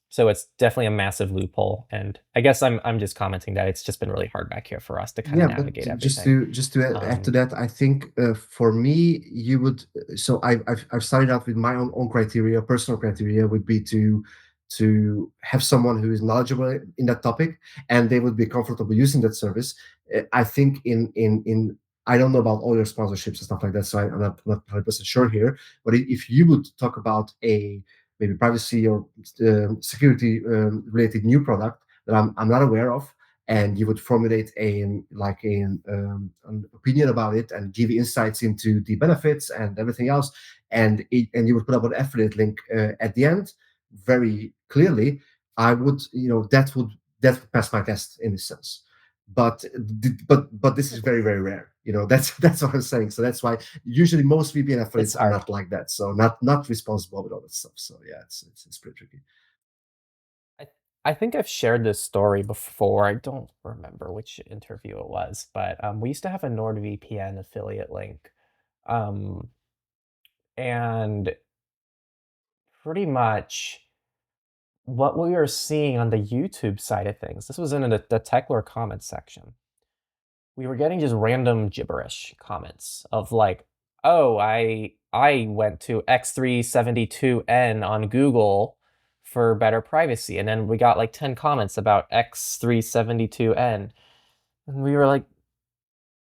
so it's definitely a massive loophole, and I guess I'm just commenting that it's just been really hard back here for us to kind Yeah, of but navigate just everything. to add to that, I think for me, you would. So I've started out with my own criteria. Personal criteria would be to have someone who is knowledgeable in that topic, and they would be comfortable using that service. I think in I don't know about all your sponsorships and stuff like that, so I'm not 100% sure here. But if you would talk about a maybe privacy or security related new product that I'm not aware of, and you would formulate an opinion about it and give insights into the benefits and everything else, and you would put up an affiliate link at the end very clearly. I would, that would pass my test in this sense. But this is very very rare. That's what I'm saying. So that's why usually most VPN It's affiliates are hard. not like that. So not responsible with all that stuff. So yeah, it's pretty tricky. I, I think I've shared this story before. I don't remember which interview it was, but we used to have a NordVPN affiliate link. Um, and pretty much what we were seeing on the YouTube side of things, this was in the Techlore comments section. We were getting just random gibberish comments of like, "Oh, I went to X372N on Google for better privacy." And then we got like 10 comments about X372N. And we were like,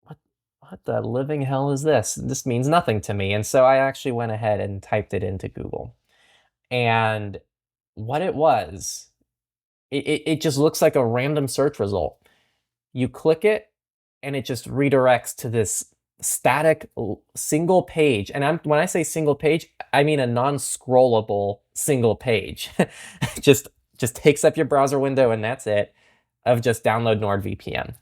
"What what the living hell is this? This means nothing to me." And so I actually went ahead and typed it into Google. And what it was, it just looks like a random search result. You click it, and it just redirects to this static single page. And when I say single page, I mean a non-scrollable single page. just just takes up your browser window, and that's it, of just download NordVPN.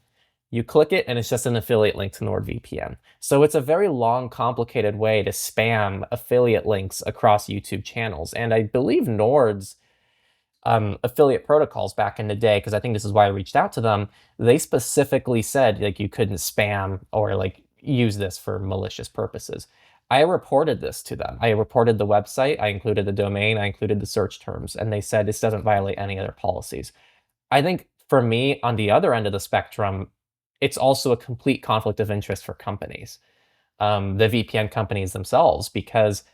You click it, and it's just an affiliate link to NordVPN. So it's a very long, complicated way to spam affiliate links across YouTube channels. And I believe Nord's affiliate protocols back in the day, because I think this is why I reached out to them, they specifically said like you couldn't spam or like use this for malicious purposes. I reported this to them. I reported the website, I included the domain, I included the search terms, and they said this doesn't violate any other policies. I think for me, on the other end of the spectrum, it's also a complete conflict of interest for companies, the VPN companies themselves, because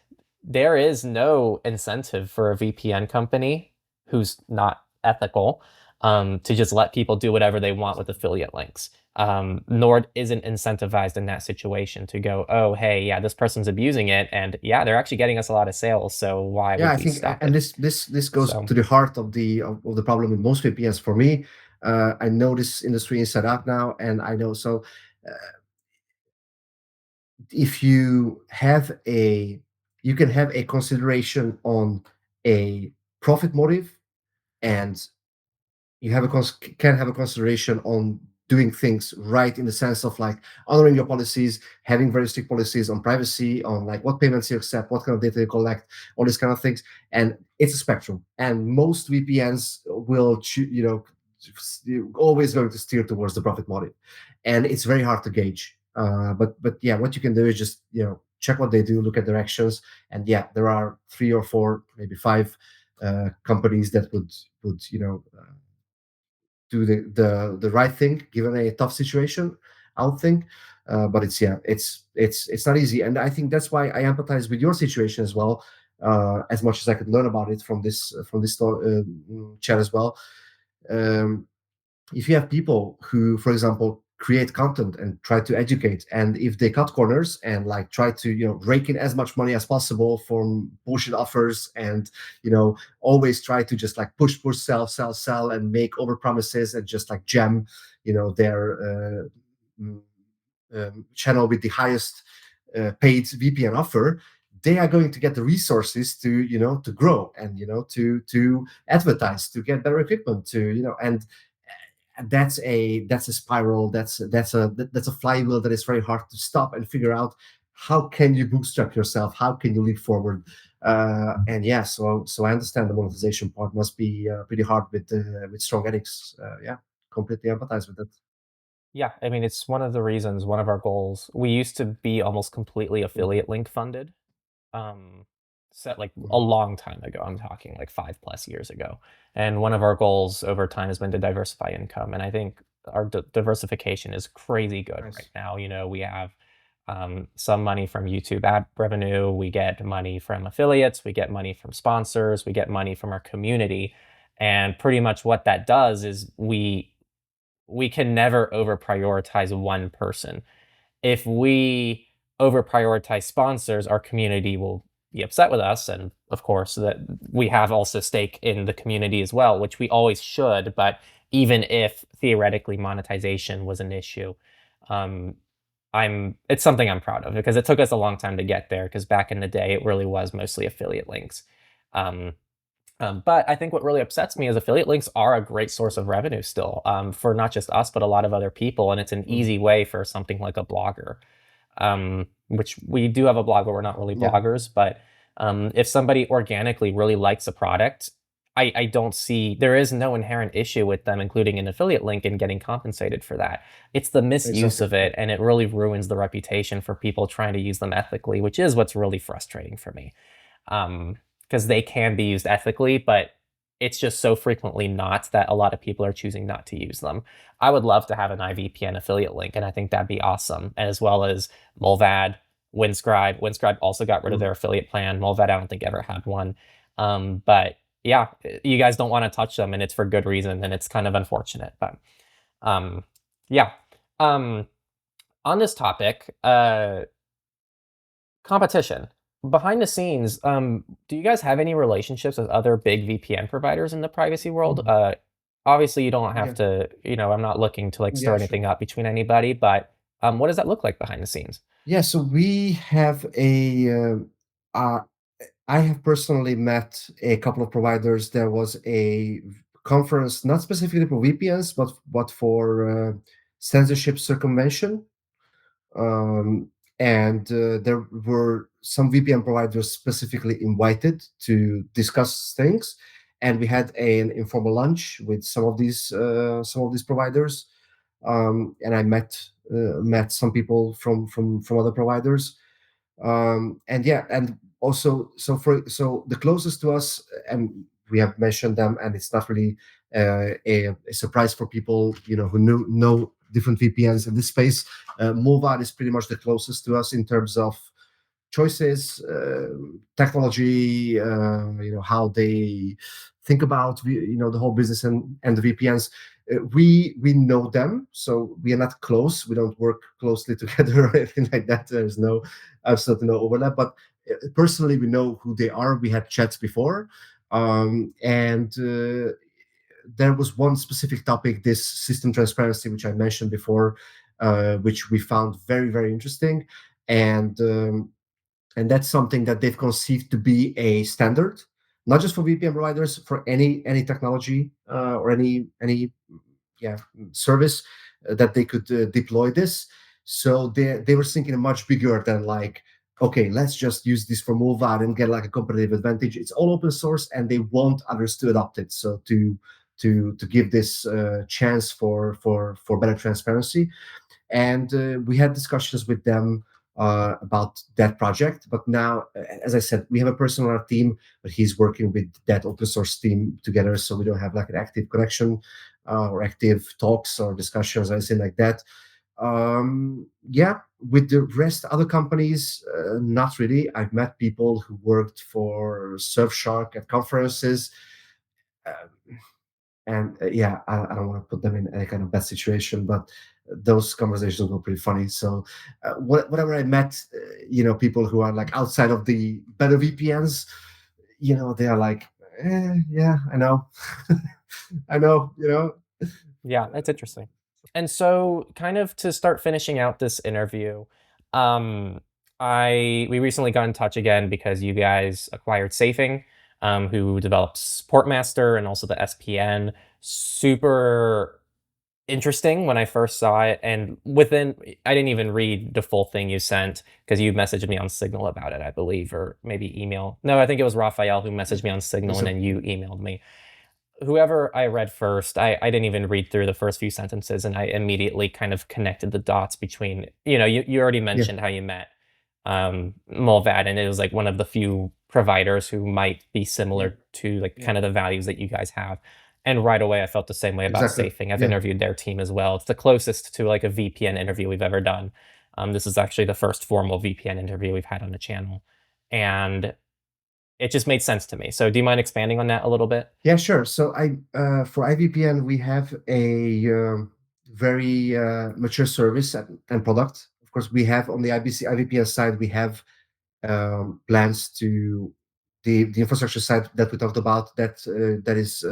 there is no incentive for a VPN company who's not ethical to just let people do whatever they want with affiliate links. Nord isn't incentivized in that situation to go, oh, hey, yeah, this person's abusing it, and yeah, they're actually getting us a lot of sales, so why Yeah, would I we think, stop and it? this goes So to the heart of the problem with most VPNs. For me, I know this industry inside out now, and I know. So if you can have a consideration on a profit motive, and you can have a consideration on doing things right in the sense of like honoring your policies, having very strict policies on privacy, on like what payments you accept, what kind of data you collect, all these kind of things. And it's a spectrum. And most VPNs will, always going to steer towards the profit motive, and it's very hard to gauge. But yeah, what you can do is just check what they do, look at their actions, and yeah, there are 3 or 4, maybe 5 companies that would do the right thing given a tough situation, I would think. But it's not easy, and I think that's why I empathize with your situation as well, as much as I could learn about it from this chat as well. Um, if you have people who, for example, create content and try to educate, and if they cut corners and like try to rake in as much money as possible from bullshit offers, and always try to just like push, sell, and make over promises, and just like jam their channel with the highest paid VPN offer, they are going to get the resources to grow, and to advertise, to get better equipment, and that's a spiral, that's a flywheel that is very hard to stop and figure out how can you bootstrap yourself, how can you leap forward. And yeah, so I understand the monetization part must be pretty hard with strong addicts. Yeah, completely empathize with that. Yeah, I mean, it's one of the reasons, one of our goals. We used to be almost completely affiliate link funded. Um, Set like a Mhm. long time ago. I'm talking like 5+ years ago. And one of our goals over time has been to diversify income. And I think our diversification is crazy good right Nice. now. We have some money from YouTube ad revenue, we get money from affiliates, we get money from sponsors, we get money from our community. And pretty much what that does is we can never over prioritize one person. If we over prioritize sponsors, our community will be upset with us. And of course, that we have also stake in the community as well, which we always should. But even if theoretically monetization was an issue, um, it's something I'm proud of because it took us a long time to get there. Because back in the day, it really was mostly affiliate links. Um, but I think what really upsets me is affiliate links are a great source of revenue still, for not just us, but a lot of other people. And it's an Mhm. easy way for something like a blogger, which we do have a blog, but we're not really Yeah, bloggers. But if somebody organically really likes a product, I don't see there is no inherent issue with them including an affiliate link and getting compensated for that. It's the misuse exactly. of it, and it really ruins the reputation for people trying to use them ethically, which is what's really frustrating for me, because they can be used ethically, but it's just so frequently not that a lot of people are choosing not to use them. I would love to have an IVPN affiliate link, and I think that'd be awesome, as well as Molvad, Windscribe. Windscribe also got rid of their Mhm. affiliate plan. Molvad, I don't think ever had one. But yeah, you guys don't want to touch them, and it's for good reason, and it's kind of unfortunate. But um, yeah. Um, on this topic, competition. Behind the scenes, do you guys have any relationships with other big VPN providers in the privacy world? Mhm. Obviously, you don't have Yeah, to, I'm not looking to like stir yeah, sure. anything up between anybody, but what does that look like behind the scenes? Yeah, so we have uh, I have personally met a couple of providers. There was a conference, not specifically for VPNs, but for censorship circumvention. Um, and there were some VPN providers specifically invited to discuss things. And we had an informal lunch with some of these providers, and I met some people from other providers, and yeah, and also so the closest to us, and we have mentioned them, and it's not really a surprise for people who know different VPNs in this space. Movad is pretty much the closest to us in terms of choices, technology, how they think about the whole business and the VPNs. We know them, so we are not close. We don't work closely together or anything like that. There's no absolutely no overlap. But personally, we know who they are. We had chats before, and there was one specific topic, this system transparency, which I mentioned before, which we found very very interesting, and and that's something that they've conceived to be a standard, not just for VPN providers, for any technology or any yeah service. that they could deploy this. So they were thinking much bigger than like, okay, let's just use this for move out and get like a competitive advantage. It's all open source, and they want others to adopt it. So to give this chance for better transparency. And we had discussions with them about that project. But now, as I said, we have a person on our team, but he's working with that open source team together, so we don't have like an active connection or active talks or discussions or anything like that. Yeah, with the rest other companies, not really. I've met people who worked for Surfshark at conferences. And yeah, I don't want to put them in any kind of bad situation, but those conversations were pretty funny. So whatever I met, people who are like outside of the better VPNs, they are like, yeah, I know. I know, Yeah, that's interesting. And so, kind of to start finishing out this interview, we recently got in touch again because you guys acquired Safing, who develops Portmaster and also the SPN. Super interesting when I first saw it, and I didn't even read the full thing you sent because you messaged me on Signal about it, I believe, or maybe email. No, I think it was Raphael who messaged me on Signal, and So, then you emailed me. Whoever I read first, I didn't even read through the first few sentences, and I immediately kind of connected the dots between, you already yeah, mentioned how you met Mulvad, and it was like one of the few providers who might be similar to like kind of the values that you guys have. And right away, I felt the same way about exactly. Safing. I've Yeah, interviewed their team as well. It's the closest to like a VPN interview we've ever done. This is actually the first formal VPN interview we've had on the channel. And it just made sense to me. So do you mind expanding on that a little bit? yeah, sure. So for IVPN, we have a very mature service and product. Of course, we have on the IVPN side, we have plans to the infrastructure side that we talked about that is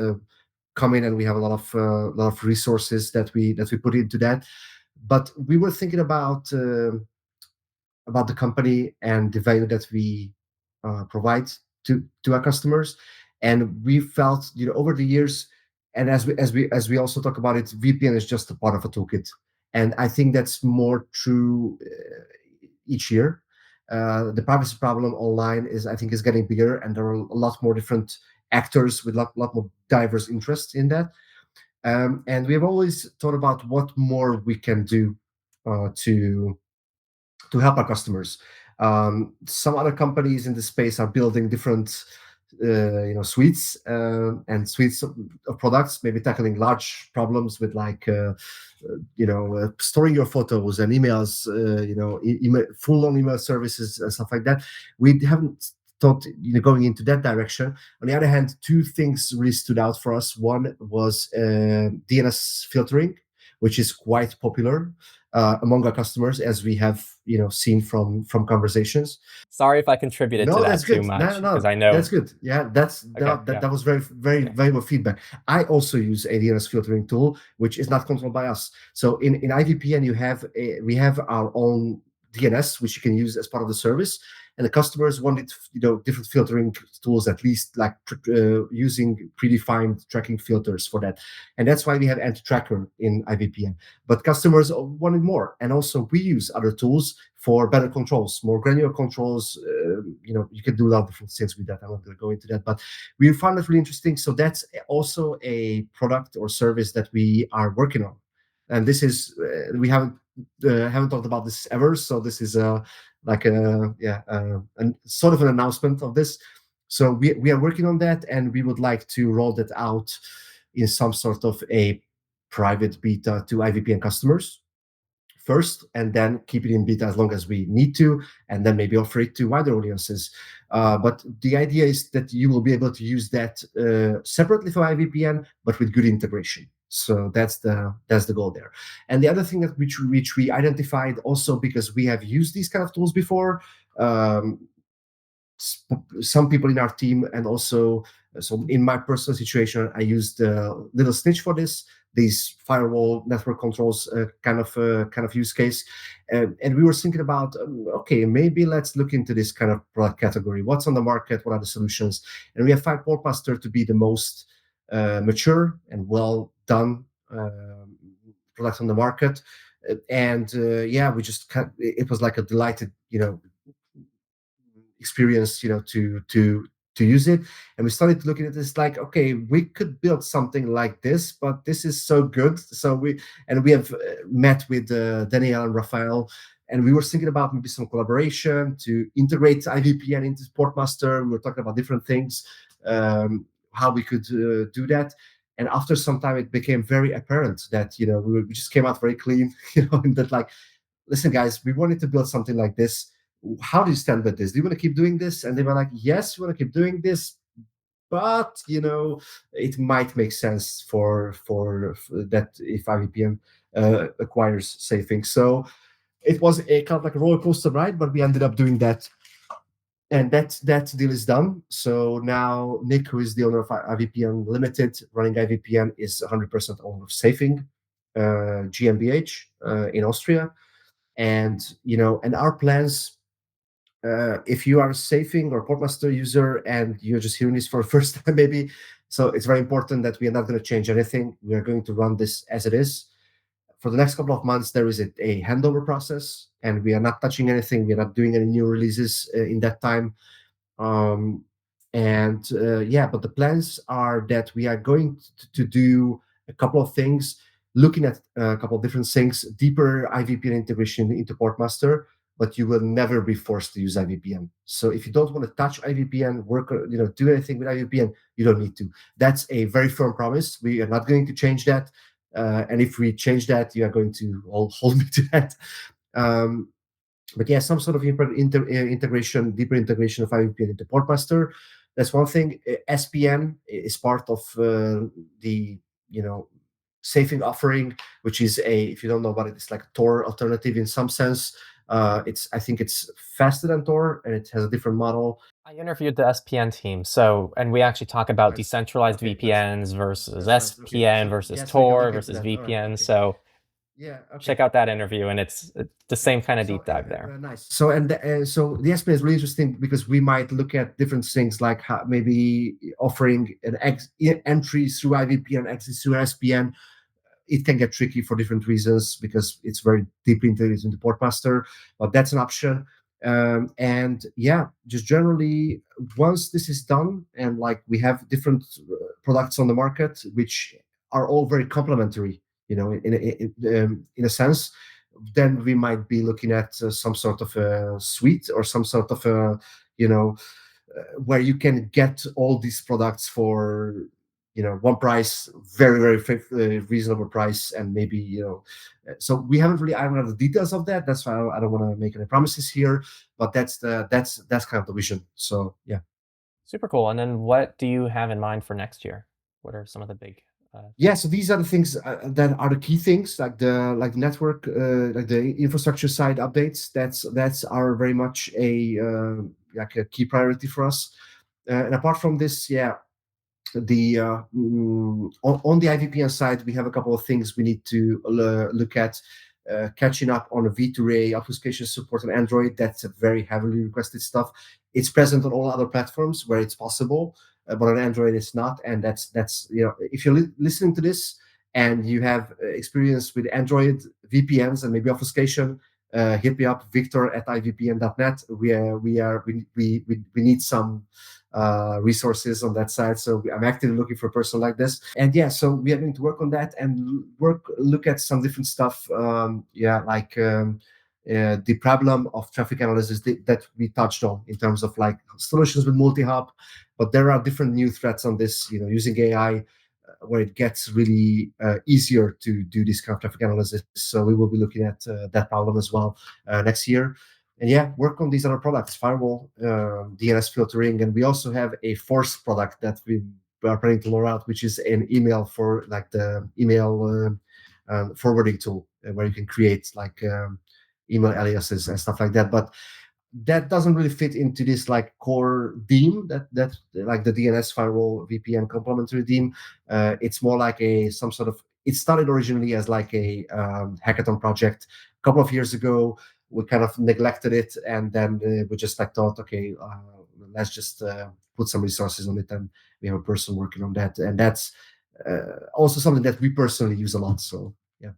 coming, and we have a lot of resources that we put into that. But we were thinking about the company and the value that we provide to our customers, and we felt, over the years, and as we also talk about it, VPN is just a part of a toolkit, and I think that's more true each year. The privacy problem online I think is getting bigger, and there are a lot more different actors with a lot more diverse interests in that. And we've always thought about what more we can do to help our customers. Some other companies in the space are building different suites and suites of products, maybe tackling large problems with like storing your photos and emails, full on email services and stuff like that. We haven't thought going into that direction. On the other hand, two things really stood out for us. One was DNS filtering, which is quite popular among our customers, as we have seen from conversations. Sorry if I contributed to No, that that's too good. No, much, no, because no, I know. that's good. Yeah, Okay, that yeah. was very, very Okay. valuable feedback. I also use a DNS filtering tool, which is not controlled by us. So in IVPN, we have our own DNS, which you can use as part of the service, and the customers wanted different filtering tools, at least like using predefined tracking filters for that, and that's why we have anti-tracker in IVPN. But customers wanted more, and also we use other tools for better controls, more granular controls. You can do a lot of different things with that. I'm not going to go into that, but we found it really interesting. So that's also a product or service that we are working on, and this is we haven't talked about this ever. So this is like a sort of an announcement of this. So we are working on that, and we would like to roll that out in some sort of a private beta to IVPN customers first, and then keep it in beta as long as we need to, and then maybe offer it to wider audiences. But the idea is that you will be able to use that separately for IVPN, but with good integration. So that's the goal there. And the other thing that which we identified also, because we have used these kind of tools before, some people in our team, and also so in my personal situation, I used Little Snitch for these firewall network controls kind of use case, and we were thinking about okay, maybe let's look into this kind of product category. What's on the market? What are the solutions? And we have found Portmaster to be the most mature and well done products on the market. And yeah, we just it was like a delighted, experience, to use it. And we started looking at this like, okay, we could build something like this, but this is so good. So we have met with Danielle and Raphael, and we were thinking about maybe some collaboration to integrate IVPN into Portmaster. We were talking about different things, how we could do that. And after some time, it became very apparent that we just came out very clean, and that, like, listen, guys, we wanted to build something like this. How do you stand with this? Do you want to keep doing this? And they were like, yes, we want to keep doing this, but it might make sense for that if IVPN acquires safe things. So it was a kind of like a roller coaster ride, but we ended up doing that, and that deal is done. So now Nick, who is the owner of IVPN Limited, running IVPN, is 100% owner of Safing GmbH in Austria. And our plans, if you are a Safing or Portmaster user and you're just hearing this for the first time, maybe, so it's very important that we are not going to change anything. We are going to run this as it is. For the next couple of months, there is a handover process, and we are not touching anything. We are not doing any new releases in that time. But the plans are that we are going to do a couple of things, looking at a couple of different things, deeper IVPN integration into Portmaster, but you will never be forced to use IVPN. So if you don't want to touch IVPN, do anything with IVPN, you don't need to. That's a very firm promise. We are not going to change that. And if we change that, you are going to all hold me to that. But yeah, some sort of integration, deeper integration of IVPN into Portmaster. That's one thing. SPN is part of the Safing offering, which is if you don't know about it, it's like a Tor alternative in some sense. I think it's faster than Tor, and it has a different model. I interviewed the SPN team, and we actually talk about decentralized VPNs versus SPN versus Tor versus VPN. So yeah, okay. Check out that interview, and it's the same kind of deep dive there. Nice. So so the SPN is really interesting because we might look at different things, like maybe offering an entry through IVPN, exit through SPN. It can get tricky for different reasons because it's very deeply integrated into Portmaster, but that's an option. And yeah, just generally, once this is done, and like we have different products on the market which are all very complementary, in a sense, then we might be looking at some sort of a suite or some sort of a where you can get all these products for one price, very very reasonable price. And maybe so we haven't really ironed out the details of that. That's why I don't want to make any promises here, but that's kind of the vision. So yeah. Super cool. And then what do you have in mind for next year? What are some of the big yeah, so these are the things that are the key things, like the network, like the infrastructure side updates. That's are very much a key priority for us. And apart from this, yeah, the on the IVPN side, we have a couple of things we need to look at. Catching up on a V2A obfuscation support on Android. That's a very heavily requested stuff. It's present on all other platforms where it's possible, but on Android it's not. And that's if you're listening to this and you have experience with Android VPNs and maybe obfuscation, hit me up, Viktor at ivpn.net. We need some resources on that side. So I'm actively looking for a person like this. And yeah, so we are going to work on that and look at some different stuff. The problem of traffic analysis that we touched on in terms of like solutions with multi-hop, but there are different new threats on this, using AI, where it gets really easier to do this kind of traffic analysis. So we will be looking at that problem as well next year. And yeah, work on these other products, firewall, DNS filtering, and we also have a force product that we are planning to roll out, which is an email for like the email forwarding tool, where you can create like email aliases and stuff like that. But that doesn't really fit into this like core theme that like the DNS firewall VPN complementary theme. It's more like some sort of. It started originally as like a hackathon project a couple of years ago. We kind of neglected it, and then we just like thought, okay, let's just put some resources on it, and we have a person working on that, and that's also something that we personally use a lot. So yeah.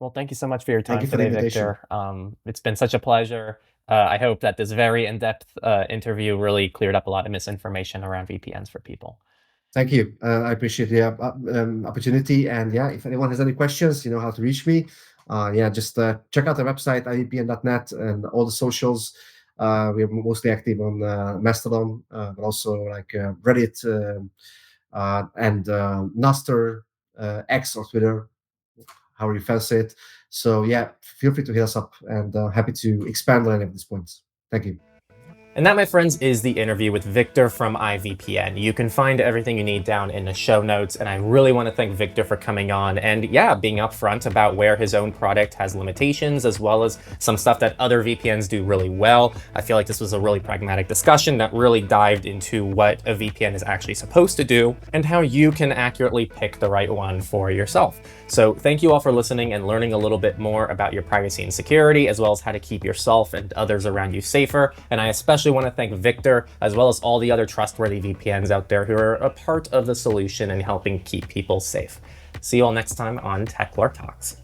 Well, thank you so much for your Thank time you for the today, invitation. Victor. It's been such a pleasure. I hope that this very in-depth interview really cleared up a lot of misinformation around VPNs for people. Thank you. I appreciate the opportunity. And yeah, if anyone has any questions, you know how to reach me. Yeah, just check out the website, IVPN.net, and all the socials. We're mostly active on Mastodon, but also like Reddit and Nostr, X or Twitter, however you fancy it. So yeah, feel free to hit us up, and happy to expand on any of these points. Thank you. And that, my friends, is the interview with Victor from IVPN. You can find everything you need down in the show notes, and I really want to thank Victor for coming on and, yeah, being upfront about where his own product has limitations, as well as some stuff that other VPNs do really well. I feel like this was a really pragmatic discussion that really dived into what a VPN is actually supposed to do and how you can accurately pick the right one for yourself. So thank you all for listening and learning a little bit more about your privacy and security, as well as how to keep yourself and others around you safer. And I especially want to thank Victor, as well as all the other trustworthy VPNs out there who are a part of the solution in helping keep people safe. See you all next time on Techlore Talks.